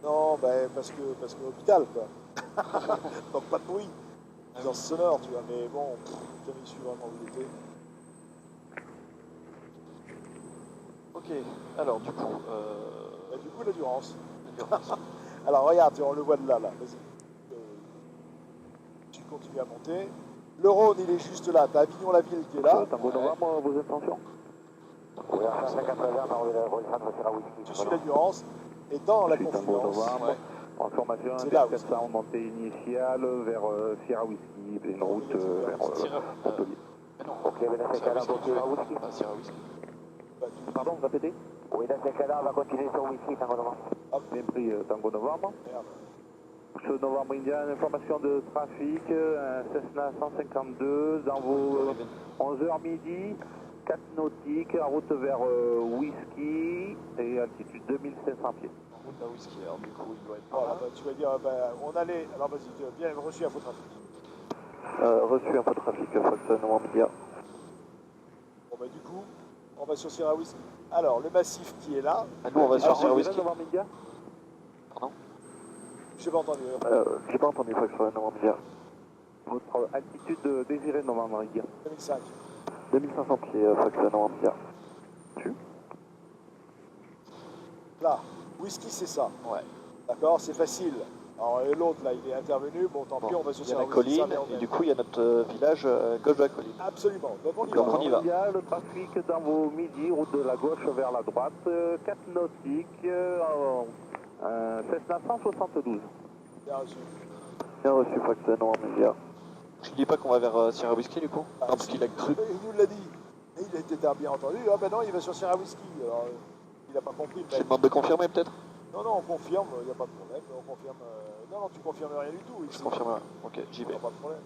non, ben parce que hôpital quoi. Donc pas de bruit. Dans sonore, tu vois, mais bon, j'ai jamais su vraiment où il était. Ok, alors du coup... Bah, du coup, l'endurance. l'endurance. Alors regarde, on le voit de là, vas-y. Tu continues à monter. Le Rhône, il est juste là. T'as Avignon-la-Ville qui est là. Tango Novembre, vos intentions? Oui, à 580, on va rejoindre sur la whisky. Tu suis l'endurance. Et dans la Tango confluence, Novembre, transformation C'est là Inter 400, montée initiale vers Sierra Whisky, et une route vers Montpellier. Mais non, Ok, mais dans ces cas-là, on continue sur whisky. pas Sierra Whisky. bah, Pardon, répétez? Oui, dans ces cas-là, on va continuer sur whisky, Tango Novembre. Bien pris, Tango Novembre. merde. Ce novembre indien, information de trafic, un Cessna 152 dans vos 11h midi, 4 nautiques, en route vers Whisky et altitude 2500 pieds. En route à Whisky, alors du coup, il doit être Voilà, par là. bah, tu vas dire, on allait. Alors vas-y, bien reçu infotrafic. Reçu infotrafic, Fox Normandie. Bon bah du coup, on va sur Sierra Whisky. Alors, le massif qui est là, Ah, nous, on va sur Sierra Whisky. Novembre India. Pardon? je n'ai pas entendu. J'ai pas entendu Fox Normandie. Votre altitude désirée Novembre India. 2005. 2500 pieds, Fox Normandie. Là, Whisky c'est ça. Ouais. D'accord, c'est facile. Alors l'autre là, il est intervenu. Bon, tant pis, on va sur Il y a Sierra la Whisky. colline, et du coup, il y a notre village gauche de la colline. Absolument. Donc on y Donc, va. on y va. India, le trafic dans vos midi, route de la gauche vers la droite, 4 nautiques, Cessna 172. Bien reçu. Bien reçu Fox Normandie. Je dis pas qu'on va vers Sierra Whiskey du coup. Ah, Non, parce si. qu'il a cru. Il nous l'a dit. Et il a été bien entendu. Ah ben non, il va sur Sierra Whiskey. Alors, il n'a pas compris. Le Je lui mec. demande de confirmer peut-être. Non, non, on confirme, il n'y a pas de problème. On confirme. Non, non, tu confirmes rien du tout. Je Ici. confirme. Ok, j'y vais. Pas de problème.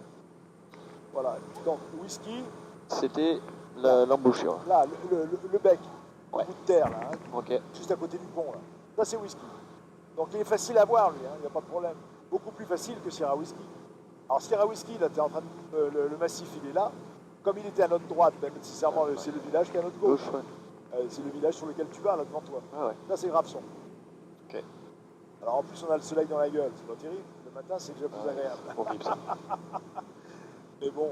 Voilà. Donc, whisky. C'était Là. l'embouchure. Là, le bec. Ouais. Le bout de terre, là. Hein, Ok. juste à côté du pont, là. Ça, c'est whisky. Donc, il est facile à voir, lui. Il n'y a pas de problème. Beaucoup plus facile que Sierra Whiskey. Alors, Sierra Whiskey, là, tu es en train de, le massif, il est là. Comme il était à notre droite, ben, nécessairement, c'est le village qui est à notre gauche. Gauche, ouais. C'est le village sur lequel tu vas, là, devant toi. Ah ouais. Là, c'est Graveson. Ok. Alors, en plus, on a le soleil dans la gueule. C'est pas terrible. Le matin, c'est déjà plus agréable. Horrible ça. Mais bon.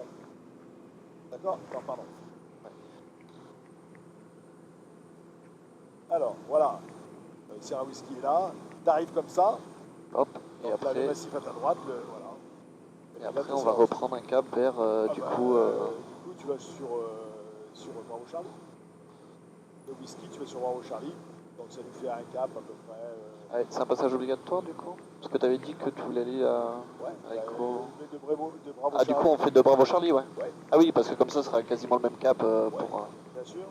D'accord. Non, pardon. Alors, voilà. Sierra Whiskey est là. T'arrives comme ça. Hop. Et Donc, là, le après, massif à ta droite. Voilà. et après on va reprendre un cap vers du coup. Du coup, tu vas sur Bravo Charlie. Le whisky, tu vas sur Bravo Charlie. Donc, ça nous fait un cap à peu près. Ouais, c'est un passage obligatoire du coup. Parce que tu avais dit que tu voulais aller à. Ouais. Echo. De Bravo Ah, Charlie. du coup on fait de Bravo Charlie, ouais. Ouais. Ah oui, parce que comme ça sera quasiment le même cap Ouais, pour. bien sûr.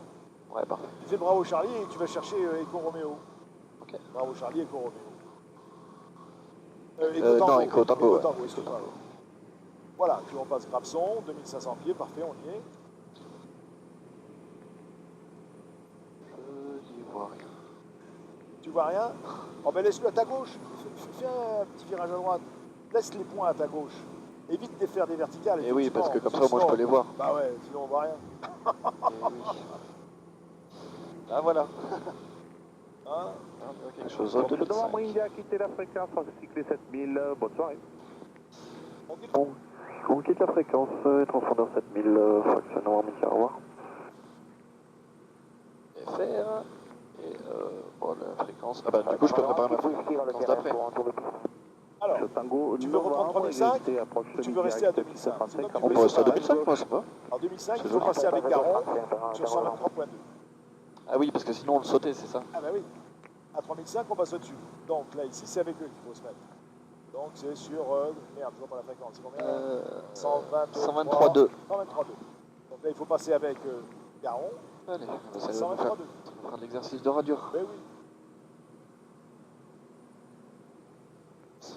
Ouais, parfait. Tu fais Bravo Charlie et tu vas chercher Echo Romeo. Ok. Bravo Charlie, Echo Romeo. Non, Echo Tango. Ouais. Excuse-moi. Voilà, tu repasses Graveson, 2500 pieds, parfait, on y est. Je n'y vois rien. Tu vois rien? Oh ben laisse-le à ta gauche. Fais un petit virage à droite. Laisse les points à ta gauche. Évite de faire des verticales. Et oui, parce que comme ça, sinon, moi je peux les voir. Bah ouais, sinon on voit rien. Et oui. Ah voilà. Hein? Ah, on dirait quelque chose de Novembre India, quittez la fréquence, cyclé 7000, bonne soirée. On quitte la fréquence, transpondeur 7000, fraction Novembre India, au revoir. FR. Et bon, la fréquence. Ah bah du coup je peux préparer ma fréquence d'après. Alors, Tango, tu veux reprendre 3005 ou tu veux rester à 2005? On peut rester à 2005, moi ça va. En 2005, C'est il faut joli. passer avec Garon sur 123.2. Ah oui, parce que sinon on le sautait, c'est ça. Ah bah oui. À 3005, on passe au-dessus. Donc là, ici, c'est avec eux qu'il faut se mettre. Donc c'est sur... merde, je vois pas la fréquence. C'est combien 123.2. 123.2. Donc là, il faut passer avec Garon. Allez, ça va 123.2. faire de l'exercice de radio. Ben oui. 123.2.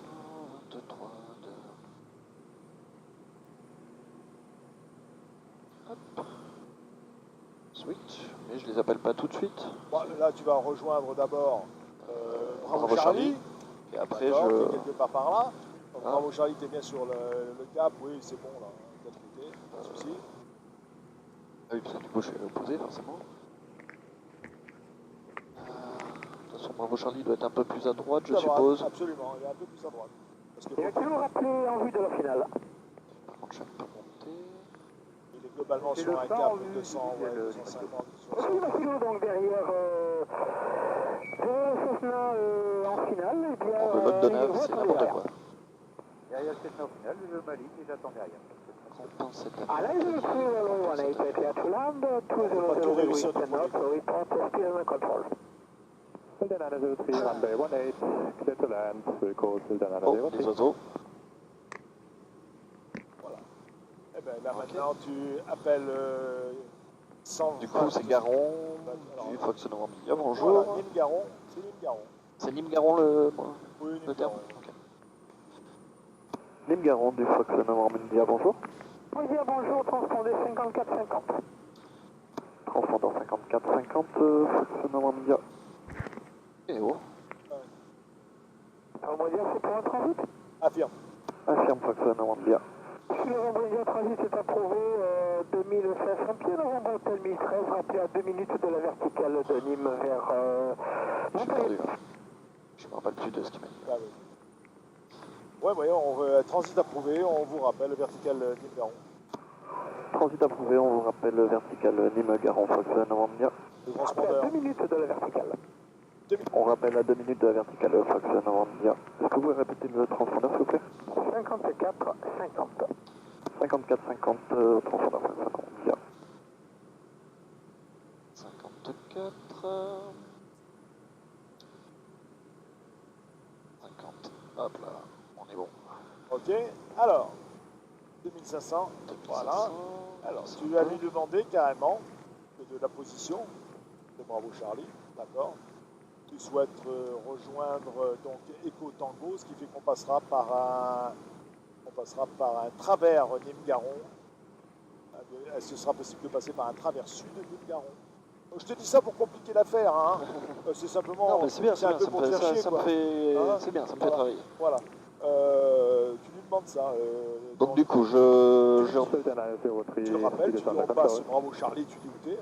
Hop. Switch. Mais je les appelle pas tout de suite. Bon, là, tu vas rejoindre d'abord Bravo Bravo Charlie. Et après D'accord, je. qui est quelque part par là. Donc, Ah. Bravo Charlie, tu es bien sur le cap. Oui, c'est bon, là. De l'autre côté, pas de souci. Ah oui, parce que du coup je suis à l'opposé forcément. De toute façon, Bravo Charlie doit être un peu plus à droite, je Plus à droite, suppose. absolument, il est un peu plus à droite. Parce que Et toujours rappelé en vue de la finale. Par contre, je ne peux pas monter. il est globalement C'est sur le un 100 cap en vue 200, du ouais, ciel, 250. Oui, Massimo, donc derrière Cessna en finale, et bien, Bon, le Lot de Neuve, c'est votre n'importe derrière. quoi. Derrière le Cessna au final, je m'aligne et j'attends derrière. Compense cette Allies 3018, clear to land, 2000 réussir wind du and up, report speed and control. Delana 03, runway 18, clear to land, record Delana Oh, 03. les oiseaux. Voilà. Et bien là maintenant, tu appelles 100. Du coup, c'est Garon du Fox Novembre India. Bonjour. Voilà, Nîmes Garon, c'est Nîmes Garon. C'est Nîmes Garon le Oui, Nîmes terme. Garon. Ok. Nîmes Garon du Fox Novembre India, bonjour. Oui, bien, bonjour, transpondé 5450. Transpondeur 5450, Fox Novembre India. Et oh. On va dire c'est pour un transit. Affirme. Affirme Fox Novembre India. Si le Vendredi transit est approuvé, 2500 pieds, Novembre Hôtel 1013, rappelé à 2 minutes de la verticale de Nîmes vers Je suis Montpellier. perdu. Je me rappelle plus de ce qu'il m'a dit. Ah, oui. Ouais, voyons, on veut transit approuvé, on vous rappelle, vertical Nîmes Garon. Transit approuvé, on vous rappelle vertical Nîmes Garon Fox Novembre India. Le Rappelé à transpondeur. 2 minutes de la verticale. On rappelle à 2 minutes de la verticale Fox Novembre India. Est-ce que vous pouvez répéter le transpondeur s'il vous plaît? 54 50. 5450, transpondeur Fox Novembre India. 54. 50. Hop là, on est bon. Ok, alors, 2500. 2500. Voilà. Alors, tu lui as lui demandé carrément de la position de Bravo Charlie, d'accord. Tu souhaites rejoindre donc Echo Tango, ce qui fait qu'on passera par un travers Nîmes-Garon. Ce sera possible de passer par un travers sud de Nîmes-Garon. Donc, je te dis ça pour compliquer l'affaire, hein. C'est simplement. Non, mais c'est bien, un peu pour te faire chier, quoi. Hein, c'est bien, ça me fait voilà. travailler. Voilà. Tu lui demandes ça. Donc du coup, je tu le rappelles, tu dis on passe Bravo Charlie, tu dis où t'es.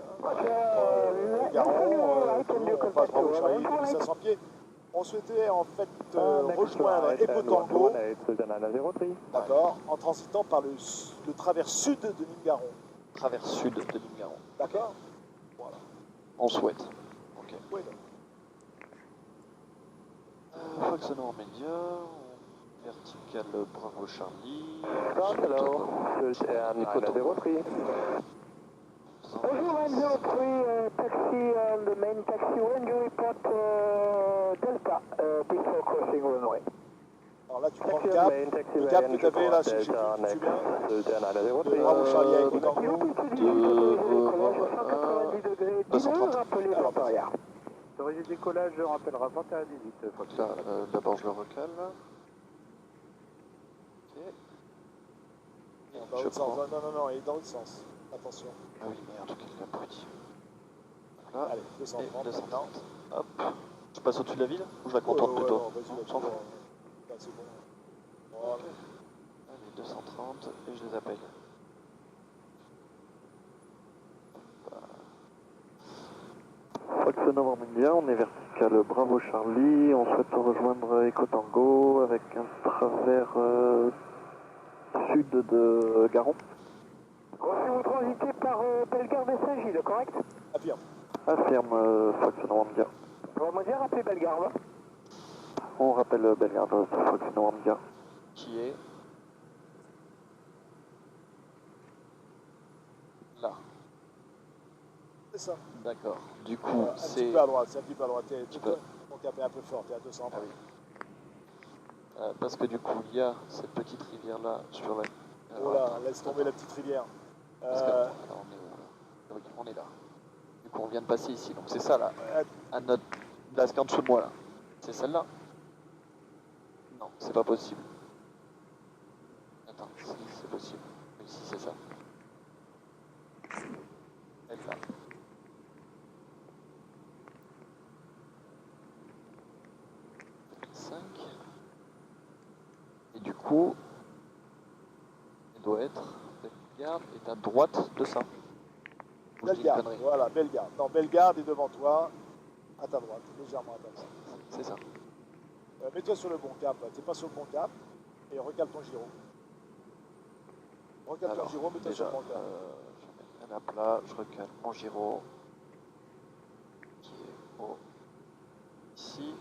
Garon, on passe Bravo Charlie, 2500 pieds. On souhaitait en fait rejoindre Echo Tango, d'accord, en transitant par le travers sud de Nîmes-Garon. Travers sud de Nîmes-Garon. D'accord. Voilà. On souhaite. Ok. Oui, Fonctionnement média, vertical Bravo Charlie. Hello, Echo 03. Bonjour 103, taxi on the main taxiway, and you report Delta before crossing runway. Alors là, tu prends le cap que tu avais là, je sais plus, tu te souviens de Bravo Charlie à Echo Tango. Autorité de décollage, je rappellera 2118. D'abord je le recale. Ok. Dans l'autre sens. Non, il est dans l'autre sens. Attention. Ah oui, merde, quelqu'un petit. Là, Allez, 230 et maintenant. Hop. Je passe au-dessus de la ville ou je la contourne plutôt? Non, vas-y, On s'en fout. c'est bon. Voilà. Allez, 230 et je les appelle. Fox Novembre India, on est vertical Bravo Charlie, on souhaite rejoindre Echo Tango avec un travers sud de Garon. Si vous transitez par Bellegarde et Saint-Gilles, correct? Affirme. Affirme Fox Novembre India. On va dire rappeler Bellegarde. On rappelle Bellegarde, Fox Novembre India. Qui est là. C'est ça. D'accord. Du coup, Un petit peu à droite, c'est un petit peu à droite. Ton cap est un peu fort, t'es à 200. Ah oui. Parce que du coup, il y a cette petite rivière-là sur la... Voilà, laisse tomber la petite rivière. Parce que, alors, on est où, là? Oui, on est là. Du coup, on vient de passer ici. Donc c'est ça, là. À notre... Là, ce en dessous de moi, là. C'est celle-là? Non, c'est pas possible. Attends, si, c'est possible. Oui, si, c'est ça. Elle, là. Et du coup, elle doit être, Bellegarde est à droite de ça. Bellegarde, voilà, Bellegarde. Non, Bellegarde est devant toi, à ta droite, légèrement à ta droite. C'est ça. Mets-toi sur le bon cap, t'es pas sur le bon cap, et recale ton gyro. Recale ton gyro, mets-toi sur le bon cap. Je mets à plat, je recale mon gyro, qui est au... ici.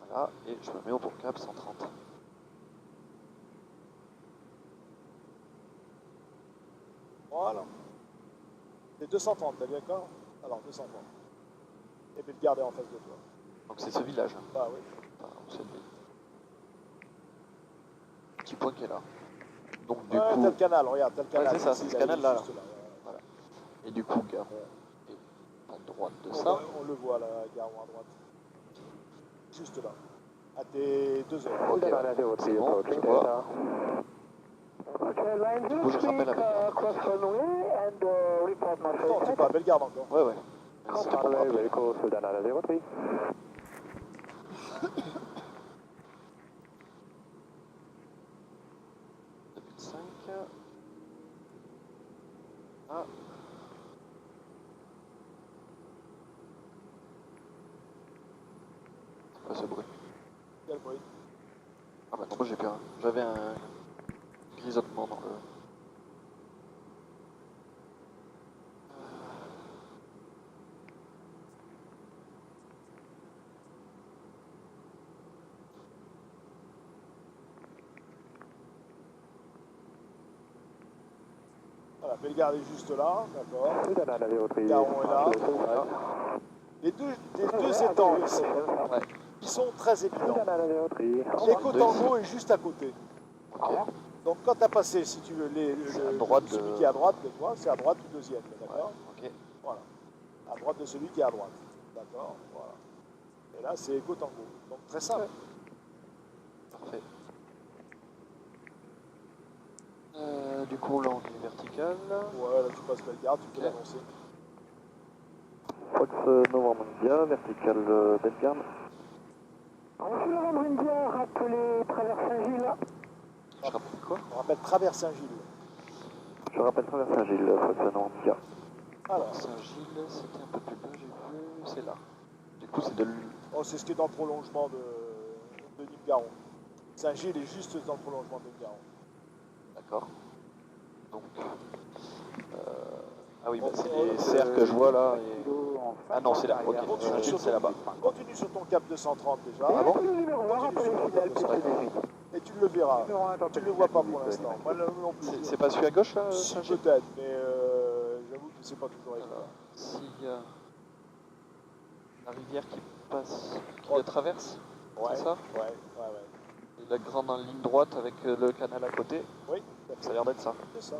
Voilà, et je me mets au bon cap 130. Voilà. C'est 230, t'as bien d'accord? Alors 230. Et Bellegarde est en face de toi. Donc c'est ce village. Bah oui. Enfin, cette ville. Petit point qui est là. Donc du coup... T'as le canal, regarde, t'as le canal. Ouais, c'est ça, c'est ce canal-là. Là. Voilà. Et du coup, Garon est à droite de ça. On le voit là, Garon à droite. Juste là. À tes 2 heures. Ok, c'est bon, je vois. Du coup, je rappelle avec Non, tu pas à Bellegarde encore. Ouais. C'était pour me rappeler. 2005. Ah. Quoi ce bruit? Quel bruit? Ah bah non, moi j'ai plus rien. J'avais un grisottement dans le... Voilà, Bellegarde est juste là, d'accord. Garon est là. Les deux étangs ici, qui sont très évidents. Echo Tango est juste à côté. Donc quand tu as passé, si tu veux, celui qui est à droite de toi, c'est à droite du deuxième, d'accord? Ok. Voilà. À droite de celui qui est à droite. D'accord? Voilà. Et là, c'est Echo Tango. Donc très simple. Parfait. Du coup, là, on est vertical. Ouais, là, tu passes Bellegarde, tu peux l'annoncer. Fox Novembre India, vertical Bellegarde. Reçu Novembre India, rappelez Travers Saint-Gilles. Je rappelle quoi? On rappelle Travers Saint-Gilles. Je rappelle Travers Saint-Gilles, Fox Novembre India. Alors, Saint-Gilles, c'était un peu plus bas, j'ai vu. C'est là. Du coup, c'est de oh, c'est ce qui est dans le prolongement de Nîmes-Garon. Saint-Gilles est juste dans le prolongement de Nîmes-Garon. D'accord. Donc. Ah oui, bah, c'est les cerfs que je vois là. Et... Ah non, c'est là. Ok, Saint-Gilles, c'est là-bas. Continue sur ton cap 230 déjà. Ah bon? Et tu le verras. Tu ne le vois pas pour l'instant. Moi non plus. C'est pas celui à gauche là, Si, Saint-Gilles? peut-être, mais j'avoue que c'est pas toujours évident. Alors, s'il y a la rivière qui passe, qui la traverse, Ouais, c'est ça? ouais. Et la grande en ligne droite avec le canal à côté, Oui, ça a l'air d'être ça. c'est ça.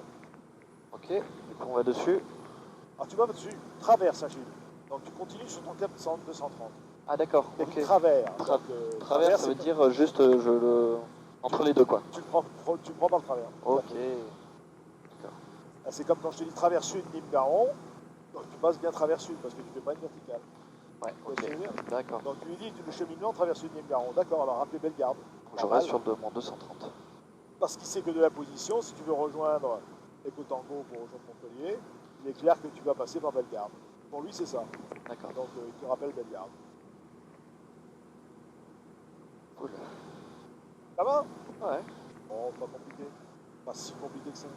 Ok, du coup on va dessus. Alors tu vas dessus, travers Saint-Gilles. Donc tu continues sur ton cap 230. Ah d'accord, Et ok. travers. Tra- Donc, Travers, ça veut dire juste entre les deux quoi. tu le prends par le travers. Ok. Ah, c'est comme quand je te dis travers sud Nîmes-Garon, donc tu passes bien travers sud parce que tu ne fais pas une verticale. Ouais, Tu vois ce que je veux dire? ok. D'accord. Donc tu lui dis le cheminement travers sud Nîmes-Garon. D'accord, alors rappelez Bellegarde. Je reste sur mon 230. Parce qu'il sait que de la position, si tu veux rejoindre Echo Tango pour rejoindre Montpellier, il est clair que tu vas passer par Bellegarde. Pour lui, c'est ça. D'accord. Donc il te rappelle Bellegarde. Cool. Ça va? Ouais. Bon, pas compliqué. Pas si compliqué que ça.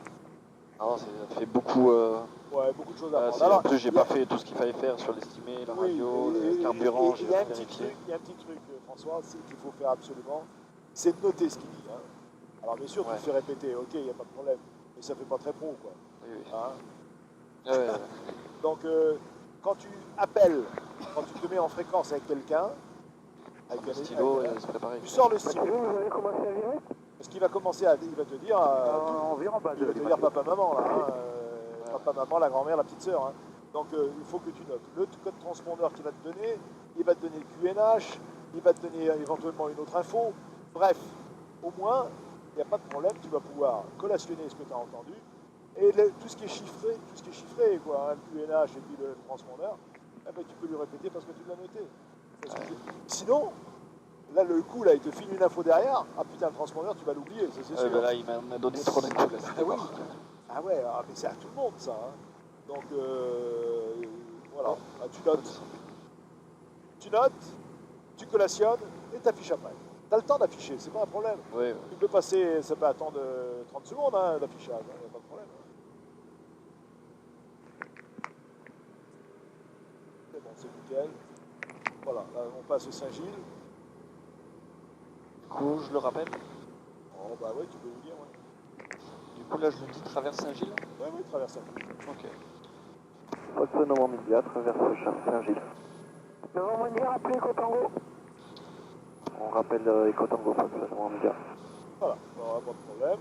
Alors, ça fait beaucoup. Ouais, beaucoup de choses à prendre. En Alors, plus, j'ai pas fait tout ce qu'il fallait faire sur l'estimé, la radio, le carburant, j'ai il y a un vérifié. petit truc, François, c'est qu'il faut faire absolument, c'est de noter ce qu'il dit. Hein. Alors bien sûr, tu Ouais. le fais répéter, ok, il n'y a pas de problème, mais ça fait pas très pro, quoi. Oui, oui. Hein. Ouais. Donc, quand tu appelles, quand tu te mets en fréquence avec quelqu'un, Le stylo, c'est préparé. tu sors le stylo. Vous avez commencé à virer? Parce qu'il va commencer il va te dire, Environ bas il va te dire papa, maman, là, hein, papa, maman, la grand-mère, la petite sœur. Hein. Donc, il faut que tu notes. Le code transpondeur qu'il va te donner, il va te donner le QNH, il va te donner éventuellement une autre info. Bref, au moins, il n'y a pas de problème, tu vas pouvoir collationner ce que tu as entendu. Et tout ce qui est chiffré, quoi, hein, le QNH et puis le transpondeur, eh ben, tu peux lui répéter parce que tu l'as noté. Sinon, là, le coup, là, il te file une info derrière. Ah putain, le transpondeur, tu vas l'oublier, ça c'est sûr. Là, il m'a donné trop d'infos. Ah oui. Ah ouais, mais c'est à tout le monde ça. Hein. Donc voilà, ah, tu notes, tu collationnes et t'affiches après. T'as le temps d'afficher, c'est pas un problème. Oui. Tu peux passer, ça peut attendre 30 secondes hein, d'affichage, il n'y a pas de problème. C'est bon, c'est nickel. Voilà, là, on passe au Saint-Gilles. Du coup, je le rappelle. Oh bah ouais, tu peux vous dire, ouais. Du coup, là, je le dis traverse Saint-Gilles. Ouais, oui, traverse Saint-Gilles. Ok. Fox Novembre India, traverse Saint-Gilles. Novembre India, rappelez Echo Tango. On rappelle Echo Tango, Fox Novembre India. Voilà, alors, pas de problème.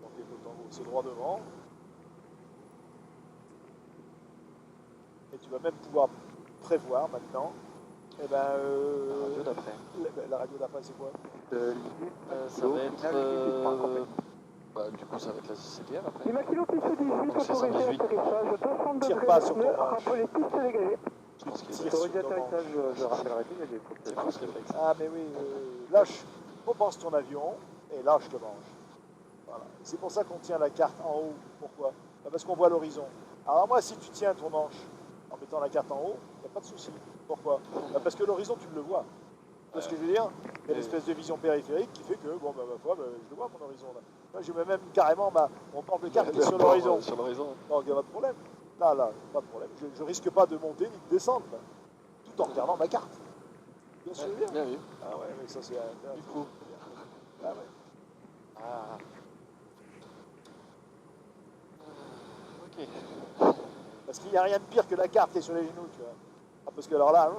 Donc Echo Tango, c'est droit devant. Et tu vas même pouvoir prévoir maintenant. Eh ben, La radio d'après. la radio d'après, c'est quoi? Ça va être. Du coup, ça va être la CDR après. Lima Kilo, piste 18, Donc, c'est autorisé 118. atterrissage, 200 Tire degrés pas sur ton nœud, manche. rappelez piste dégagée. Je pense qu'il Tire est sur Autorisé ton atterrissage, manche. je rappellerai qu'il y a des fautes. C'est fausse réflexe. Ah, mais oui, lâche, repense ton avion et lâche le manche. Voilà. C'est pour ça qu'on tient la carte en haut. Pourquoi? Parce qu'on voit l'horizon. Alors moi, si tu tiens ton manche en mettant la carte en haut, il n'y a pas de souci. Pourquoi? Parce que l'horizon, tu le vois. Tu vois ce que je veux dire? Il y a une espèce de vision périphérique qui fait que, bon, bah, ma foi, je le vois, mon horizon. Là. Moi, je mets même carrément mon porte de carte qui est sur l'horizon. Sur l'horizon. Donc, il n'y a pas de problème. Là, pas de problème. Je ne risque pas de monter ni de descendre, là, tout en regardant ma carte. Bien sûr, bien. Bien vu. Ah ouais, mais ça, c'est... Du coup. Ah ouais. Ah. Ok. Parce qu'il n'y a rien de pire que la carte qui est sur les genoux, tu vois. Ah, parce que alors là...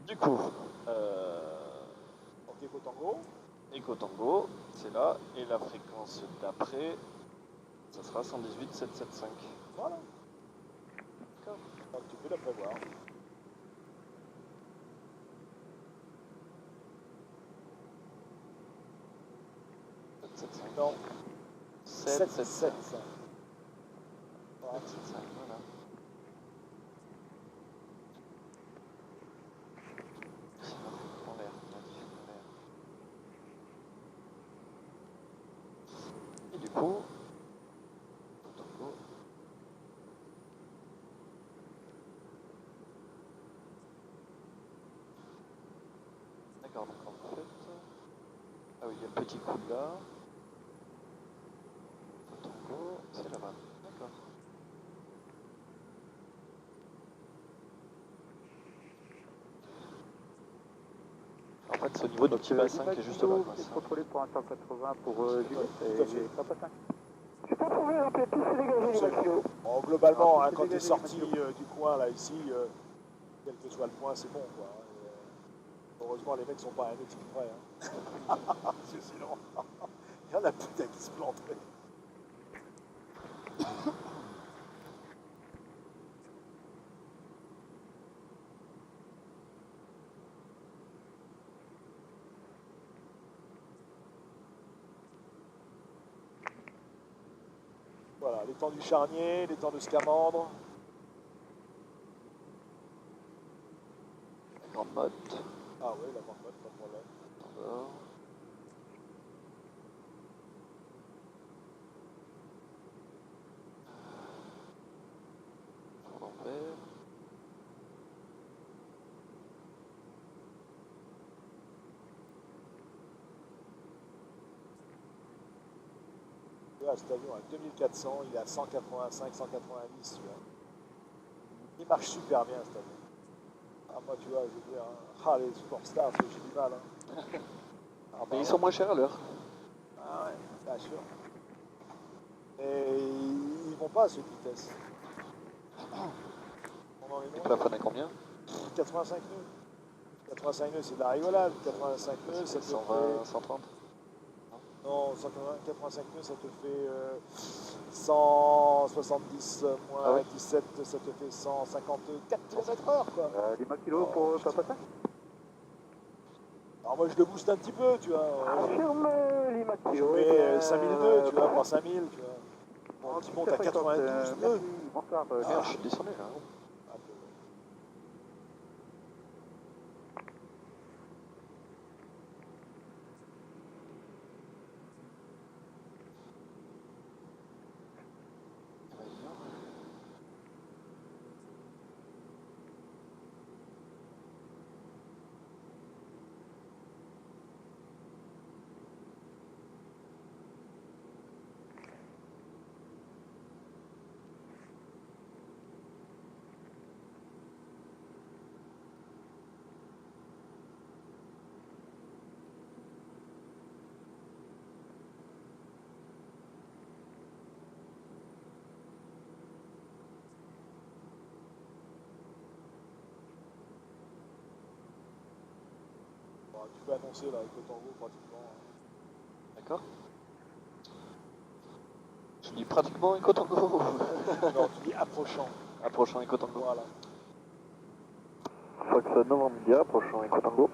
Du coup. Ok, Echo Tango. Echo Tango, c'est là, et la fréquence d'après, ça sera 118 775. Voilà. Donc, tu peux la prévoir. 775. Non. 775. 775. Voilà. 775, voilà. Envers, on a dit, envers. Et du coup, Tango. D'accord, donc en fait, ah oui, il y a le petit coup là. Tango, c'est là-bas. D'accord. En fait, c'est au niveau du petit bassin qui est juste là. Quoi, C'est ça. contrôlé pour un 180 pour Juliette tout à fait. et Papa 5. Je sais pas trouvé, donc tous se dégager les maximaux. Bon, globalement, Ah, hein, quand tu es dégagé, sorti Mathieu. du coin, là, ici, quel que soit le point, c'est bon, quoi. Heureusement, les mecs sont pas à un outil près. Hein. Parce que sinon, il y en a peut-être qui se planteraient. Voilà, les temps du charnier, les temps de Scamandre. La grande motte. Ah oui, la grande motte, pas de problème. D'abord. L'envers. Là, cet avion à 2400, il est à 185, 190, tu vois. Il marche super bien, cet avion. Ah, moi, tu vois, je veux dire, hein. Ah, les superstars, j'ai du mal. Hein. Ah, Mais ils sont moins chers à l'heure. Ah ouais, bien sûr. Et ils vont pas à cette vitesse. On en est Ils loin. plafonnent à combien? 85 nœuds. 85 nœuds, c'est de la rigolade. 85 nœuds, ça te 120, fait... 130. Non, 85 nœuds, ça te fait 170 moins Ah oui. 17, ça te fait 154 km/h, quoi. Lima kilo pour Papa 5. Alors moi, je le booste un petit peu, tu vois. Affirme Lima Je Kilo. mets 5002, tu vois, pas 5000, tu vois. Bon, tu montes à 92 nœuds. Bonsoir, Ah, je suis descendu là. Ah, peu. Bon, tu peux annoncer là avec le tango pratiquement. D'accord. Je dis pratiquement Echo Tango. Non, tu dis approchant. Approchant Echo Tango. Voilà. Fox Novembre India, approchant Echo Tango.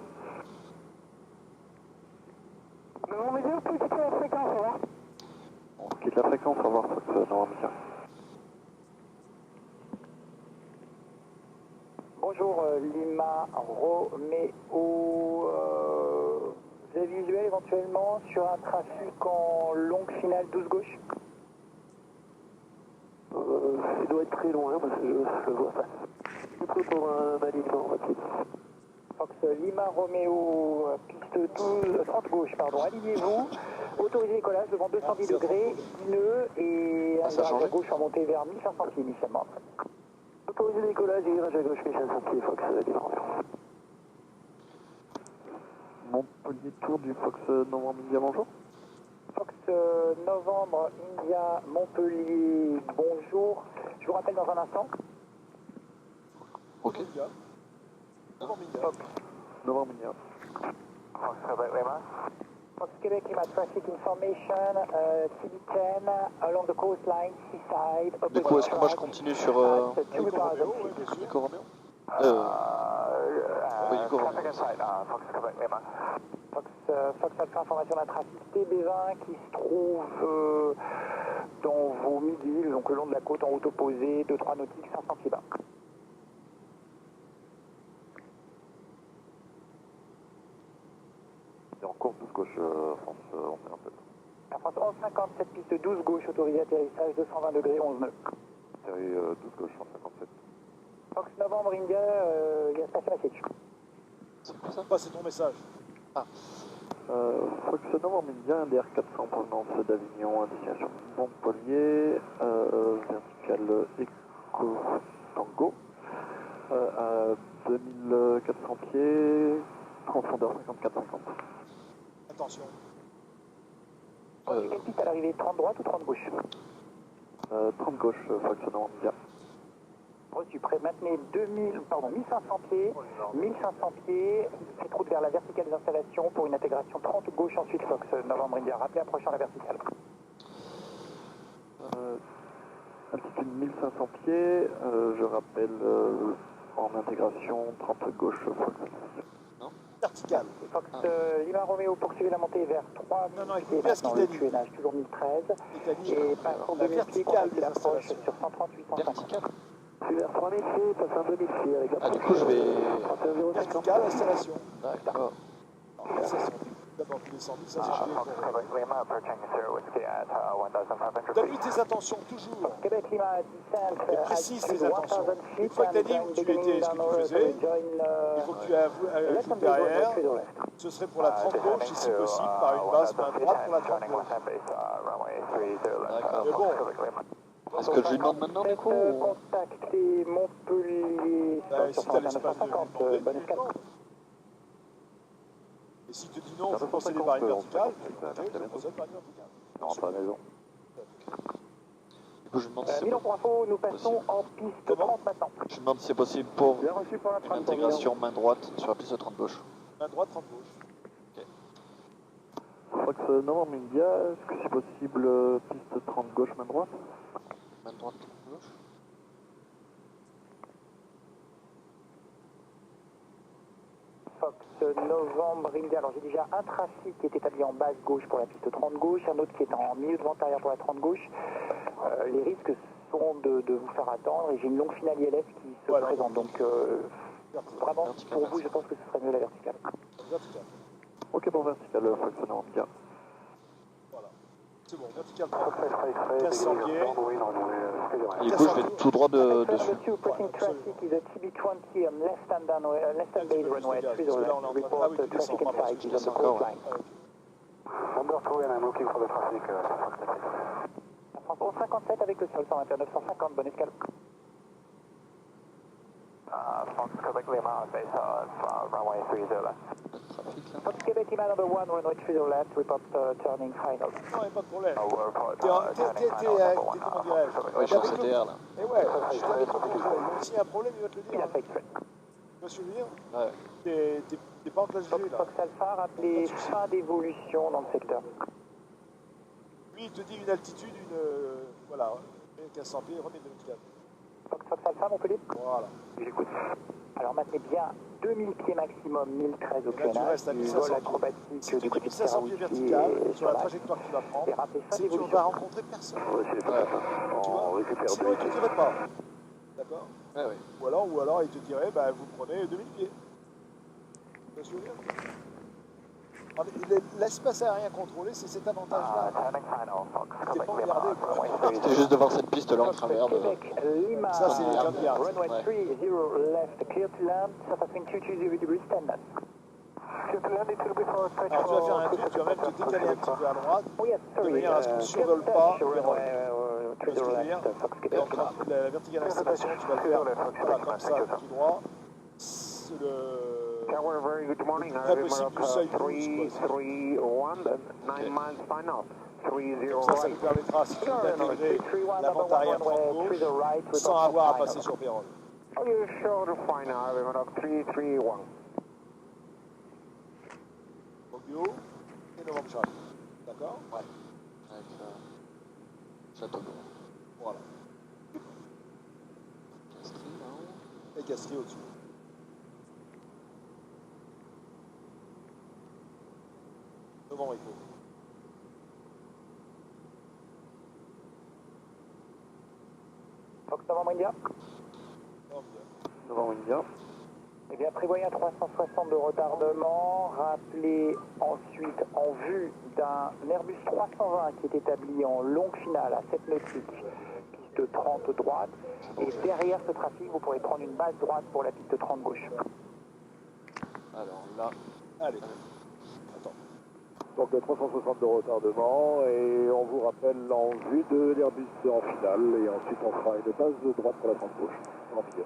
Non, mais j'ai quitter la fréquence, au revoir. On quitte la fréquence, au revoir Fox Novembre India. Bonjour Lima Roméo. Vous avez visuel éventuellement sur un trafic en longue finale 12 gauche? Il doit être très loin parce que je le vois pas. Plutôt pour un alignement rapide. Fox Lima Roméo, piste 12, 30 gauche, pardon, alignez-vous. Autorisé décollage devant 210 degrés, nœud et un ça a virage à changé gauche remonté vers 1500 pieds initialement. Autorisé décollage et virage à gauche 1500 pieds, Fox Lima Roméo. Montpellier Tour du Fox Novembre India, bonjour. Fox Novembre India Montpellier, bonjour. Je vous rappelle dans un instant. Ok. Novembre India. Novembre India. Fox Quebec Lima. Fox Quebec, Lima traffic information, TB10 along the coastline, seaside, Du coup, est-ce que moi je continue sur Nico Romeo, oui, bien sûr. Nico Romeo oui, Nico Romeo. Fox Quebec Lima. Fox Alpha, information d'un trafic TB20 qui se trouve dans vos midi, donc le long de la côte en route opposée, 2-3 nautiques, 500 pieds bas. Et en course 12 gauche, France, on est un peu. Air France 1157, piste 12 gauche, autorisé atterrissage, 220 degrés, 11 nœuds. Série 12 gauche, 157. Fox Novembre India, il y a station message. C'est quoi ça? C'est ton message. Fox Novembre India, DR400 provenance d'Avignon, à destination Montpellier, vertical Eco Tango, à 2400 pieds, profondeur 54-50. Attention. Quelle piste à l'arrivée, 30 droite ou 30 gauche? 30 gauche, Fox Novembre India. Reçu, prêt, maintenez 1500 pieds, 1500 pieds, faites route vers la verticale des installations pour une intégration 30 gauche, ensuite Fox Novembre India, rappelez approchant la verticale. Altitude 1500 pieds, je rappelle en intégration 30 gauche, Fox. Vertical. Fox Lima Romeo, poursuivez la montée vers 3 Non, écoute pieds bien ce maintenant, qu'il le t'a dit. QNH, toujours 1013, Il t'a dit et pas pour la 2000 pieds, verticale qu'on des l'approche installations. sur 130 850. Vertical. Puis vers 3000 pieds, passe un 2000 pieds avec Ah, du coup, je vais. 31,050. Vertical, installation. D'accord. Alors, ça, c'est d'abord tu descends, ça c'est chez Fox Quebec Lima, approaching Zero Whiskey at 1500 Donne-lui feet. tes attentions, toujours. Québec Lima, descent, Et précise tes altitude attentions. 1000 feet, Une fois que tu as dit où tu étais, ce que tu faisais, il faut que tu ajoutes derrière. Ce serait pour la 30 gauche, et si possible, par une base main droite pour la 30 gauche. D'accord. Mais bon, Est-ce que je lui demande maintenant du coup ou... Contactez Montpellier si sur tu as l'espace de lui 950, demander, bonne tu lui escale. demandes. Et s'il te dit non, il faut procéder par une verticale, tu procèdes par une verticale. Non, pas à la maison. Du coup, je lui demande si c'est Milan pour info, nous passons en piste 30 maintenant. Je lui demande si c'est possible pour Bien reçu pour la une 30 intégration main droite sur la piste de 30 gauche. Main droite, 30 gauche. Fox Novembre India, est-ce que c'est possible piste 30 gauche, main droite? Main droite, 30 gauche. Fox Novembre India, alors j'ai déjà un trafic qui est établi en base gauche pour la piste 30 gauche, un autre qui est en milieu de vent arrière pour la 30 gauche. Les risques sont de vous faire attendre et j'ai une longue finale ILS qui se présente, donc vraiment pour vous je pense que ce serait mieux la verticale. Verticale. Ok, bon, vertical, Fox Novembre India. Voilà. C'est bon, verticale 30 gauche. 1500 pieds. Et du coup, je vais tout droit dessus. Number 2, approaching traffic is a TB20 on left-hand base runway 30 report traffic inside is on the coastline. Number 2 and I'm looking for the traffic. France 1157 avec le sol 121 950, bonne escale. Fox Quebec Lima, base runway 30 left. Trafic là. Fox Québec Lima number 1, runway 30 left, report turning final. Non, il n'y a pas de problème. Report T'es, comment dirais-je? Ouais, je suis en CTR là. Et ouais, je t'avais le contrôle. Donc s'il y a un problème, il va te le Il dire. a Hein. fait exprès. Tu vois ce que je veux dire? Ouais. T'es pas en classe G Fox, là. Fox Alpha, rappelez fin d'évolution dans le secteur. Lui, il te dit une altitude, voilà, 1500 pieds, remets de verticale. Fox Alpha, Montpellier. Voilà. J'écoute. Alors maintenez bien 2000 pieds maximum, 1013 au Et là, tu QNH, restes à du 1500 vol pieds. acrobatique Si tu du dis côté de 1500 pieds Karouchi vertical, et sur la trajectoire que tu vas prendre, et rappelez fin c'est que tu d'évolution. vas rencontrer personne. Ouais, c'est pas ça. Tu vois? On récupère Sinon, il ne te dirait pas. D'accord? Ouais, ouais. Ou alors, il te dirait, bah, vous prenez 2000 pieds. Tu vois ce que je veux dire? L'espace aérien contrôlé, c'est cet avantage-là. Turning final, Fox T'es Quebec pas Lima, regardé, runway quoi. 30. C'était juste de voir cette piste là en travers de. Québec, Lima, Ça, c'est les caviars. runway Ouais. 30 left, clear to land, surface wind 220 degrees, stand up. Clear to land, it will be for stretch Alors, tu vas faire un for truc, tu vas même te décaler un petit peu à droite, Oh yes, de sorry, manière à ce que tu ne just survoles pas touch le runway rôle. Tu vois ce que je veux dire? Fox Et Québec. entre la verticale installation, tu vas le faire voilà, comme ça, tout droit. C'est Tower, very good morning. Très possible du seuil 12, quoi. 331, 9 miles final. 30 Ça right. te permettra, si tu veux, d'intégrer la vente arrière 30 gauche sans avoir à passer sur Pérol. Are you sure to final? We're on 331. Donc du haut, et Novembre Charlie. D'accord? Ouais. Avec Château d'eau. Voilà. Castries là-haut. Et Castries au-dessus. Novembre Echo. Fox Novembre India. Novembre India. Eh bien, prévoyez un 360 de retardement. Rappelez ensuite en vue d'un Airbus 320 qui est établi en longue finale à 7 nautiques, piste 30 droite. Et derrière ce trafic, vous pourrez prendre une base droite pour la piste 30 gauche. Alors là, Allez. Attends. Donc 360 de retardement et on vous rappelle en vue de l'Airbus en finale et ensuite on fera une base de droite pour la 30 gauche. En milieu.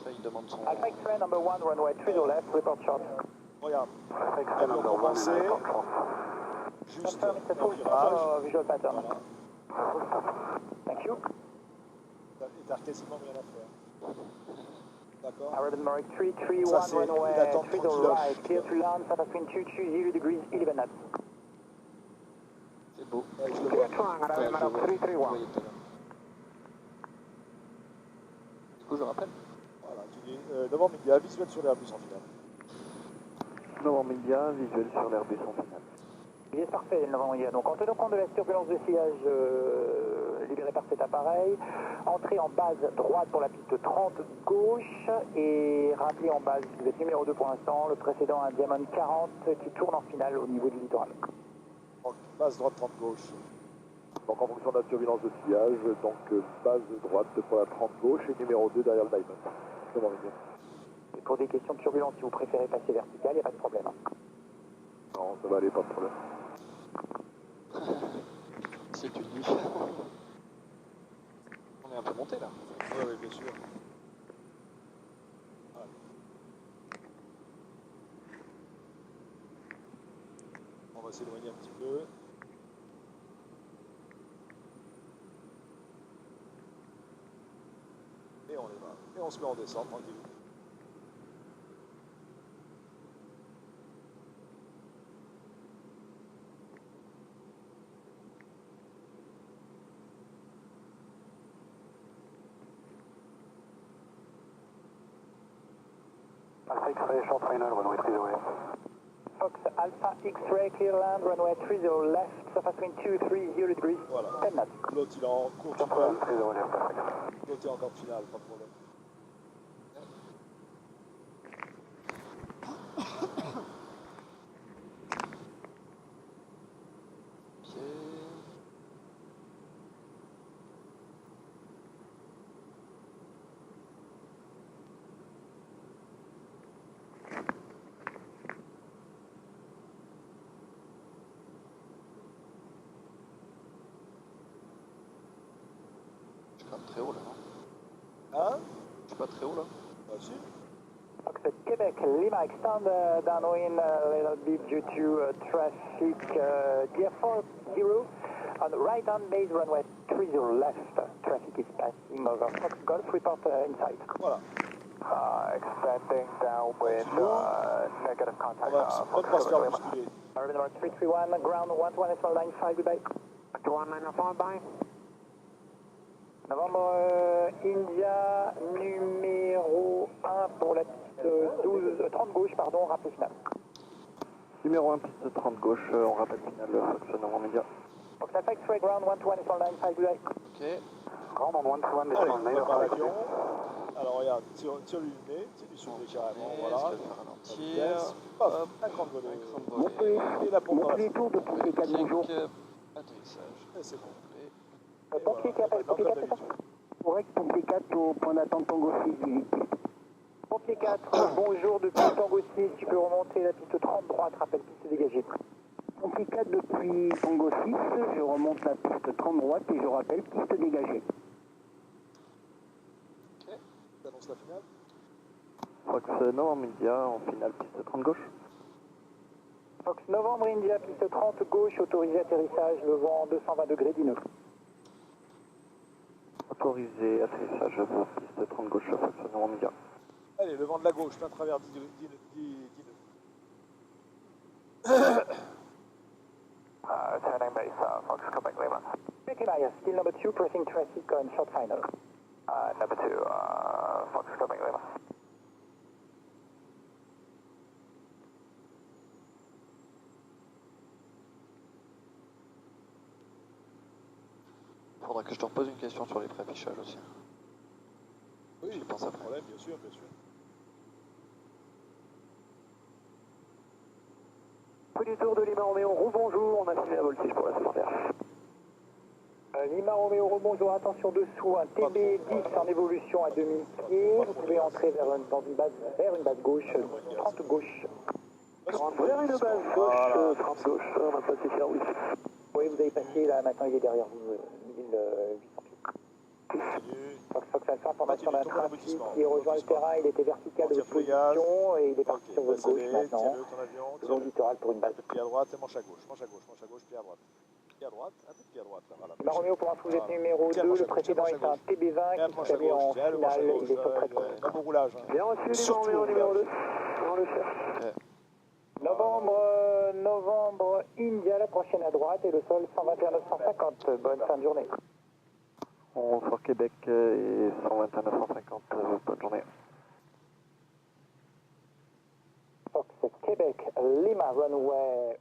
là il demande son... Alpha X-ray number 1, runway 30 left, report short. Regarde. Avion compensé. Juste Confirm it's a un full virage. stop, visual pattern. Voilà. Thank you. Et t'as quasiment rien à faire. D'accord. Arabian Mark 331, Ça, c'est runway une attente 30 tranquille. right, clear to land, south between 220 degrees, 11 knots. C'est beau. Ouais, je le Clear vois. to land, Arabian Mark 331. Du coup, je rappelle. Voilà, tu dis Novembre India, visuel sur l'Airbus en finale. Novembre India, visuel sur l'Airbus en finale. Yes, parfait, le Novembre India. Donc, en tenant compte de la turbulence de sillage libérée par cet appareil, entrée en base droite pour la piste 30 gauche et rappelez en base, vous êtes numéro 2 pour l'instant, le précédent un Diamond 40 qui tourne en finale au niveau du littoral. Donc, base droite 30 gauche. Donc en fonction de la turbulence de sillage, donc base droite pour la 30 gauche et numéro 2 derrière le Diamond. Novembre India. Et pour des questions de turbulence, si vous préférez passer vertical, il n'y a pas de problème. Non, ça va aller, pas de problème. C'est une nuit. On est un peu monté là. Oui, oui, bien sûr. Allez. On va s'éloigner un petit peu. Et on y va. Et on se met en descente, tranquille. Alpha X-ray, short final, runway 30 left. Fox Alpha X-ray, clear land, runway 30 left, surface wind 230 degrees, Voilà. 10 knots. L'autre, il est en court Short finale. final, 30 left, perfect. L'autre est encore finale, pas de problème. Pied. Je suis quand même très haut là, non? Hein? Je suis pas très haut là. Bah si. Fox Quebec, Lima, extend downwind a little bit due to traffic gear 40 on the right hand base runway 30 left. Traffic is passing over Fox Golf, report inside. Voilà. Expecting downwind, negative On contact. va pas se faire bousculer. Arabian Mark 331, ground 12195, goodbye. 119, bye. Novembre India, numéro 1 pour la piste 30 gauche, pardon, rappel final. Numéro 1, piste 30 gauche, on rappelle finale Fox Novembre India. Fox Alpha X-ray, ground 12195, goodbye. Ok. Ground on Allez, on prépare l'avion. Alors regarde, tire lui le nez, tire lui souffler carrément, Je voilà. vais le faire ralentir. Vitesse, paf, Hop. un cran de volée. Un cran de volée. Et la pompe dans la Montrez les tours de pompier 4, bonjour. Clic, atterrissage. Et c'est bon. Complet. Et Pompier voilà, 4, pompier comme 4, c'est ça? d'habitude. Correct, pompier 4 au point d'attente Tango 6, 18. Pompier 4, bonjour, depuis Tango 6, tu peux remonter la piste 30 droite, rappel piste dégagée. Pompier 4 depuis Tango 6, je remonte la piste 30 droite et je rappelle piste dégagée. T'annonces la finale? Fox Novembre India, en finale piste 30 gauche. Fox Novembre India, piste 30 gauche, autorisé atterrissage, le vent 220 degrés d'1. Autorisé atterrissage, piste 30 gauche, Fox Novembre India. Allez, le vent de la gauche, plein travers 10 turning base, Fox, Quebec Lima. Quebec Lima, still number 2, pressing traffic on short final. Number 2, Fox, Quebec Lima. Faudra que je te repose une question sur les préaffichages aussi. Oui, J'y pense pas de après. problème, bien sûr, bien sûr. Petit tour de Lima Romeo, rebonjour, on a fini la voltige pour la secondaire. Lima Romeo, rebonjour, attention dessous, un TB10 en évolution à 2000 pieds. Vous pouvez entrer vers une base gauche, 30 gauche. Vers une base gauche, 30 gauche, on a passé faire oui. Oui, vous avez passé, là, maintenant il est derrière vous, 1800 pieds. Continue. Fox Alpha, formation d'un Continue, tombe trafic l'aboutissement. qui rejoint le terrain, il était vertical de Tire tous les gaz. position et il est parti Ok, sur votre gauche maintenant, tiens-le, ton avion, le long du littoral pour une base. pied à droite et manche à gauche, pied à droite. Pied à droite, un peu de pied à droite, là, voilà. Lima Romeo, pour info, vous êtes numéro 2, le précédent est un TB20 qui savait en finale, il est sur traitement. Pas bon roulage. Hein. Bien reçu, Lima Surtout Romeo, au numéro roulage. 2, on le cherche. Novembre, India, la prochaine à droite et le sol 121 950. Bonne fin de journée. On sort Québec et 121 950, bonne journée. Fox Québec, Lima, runway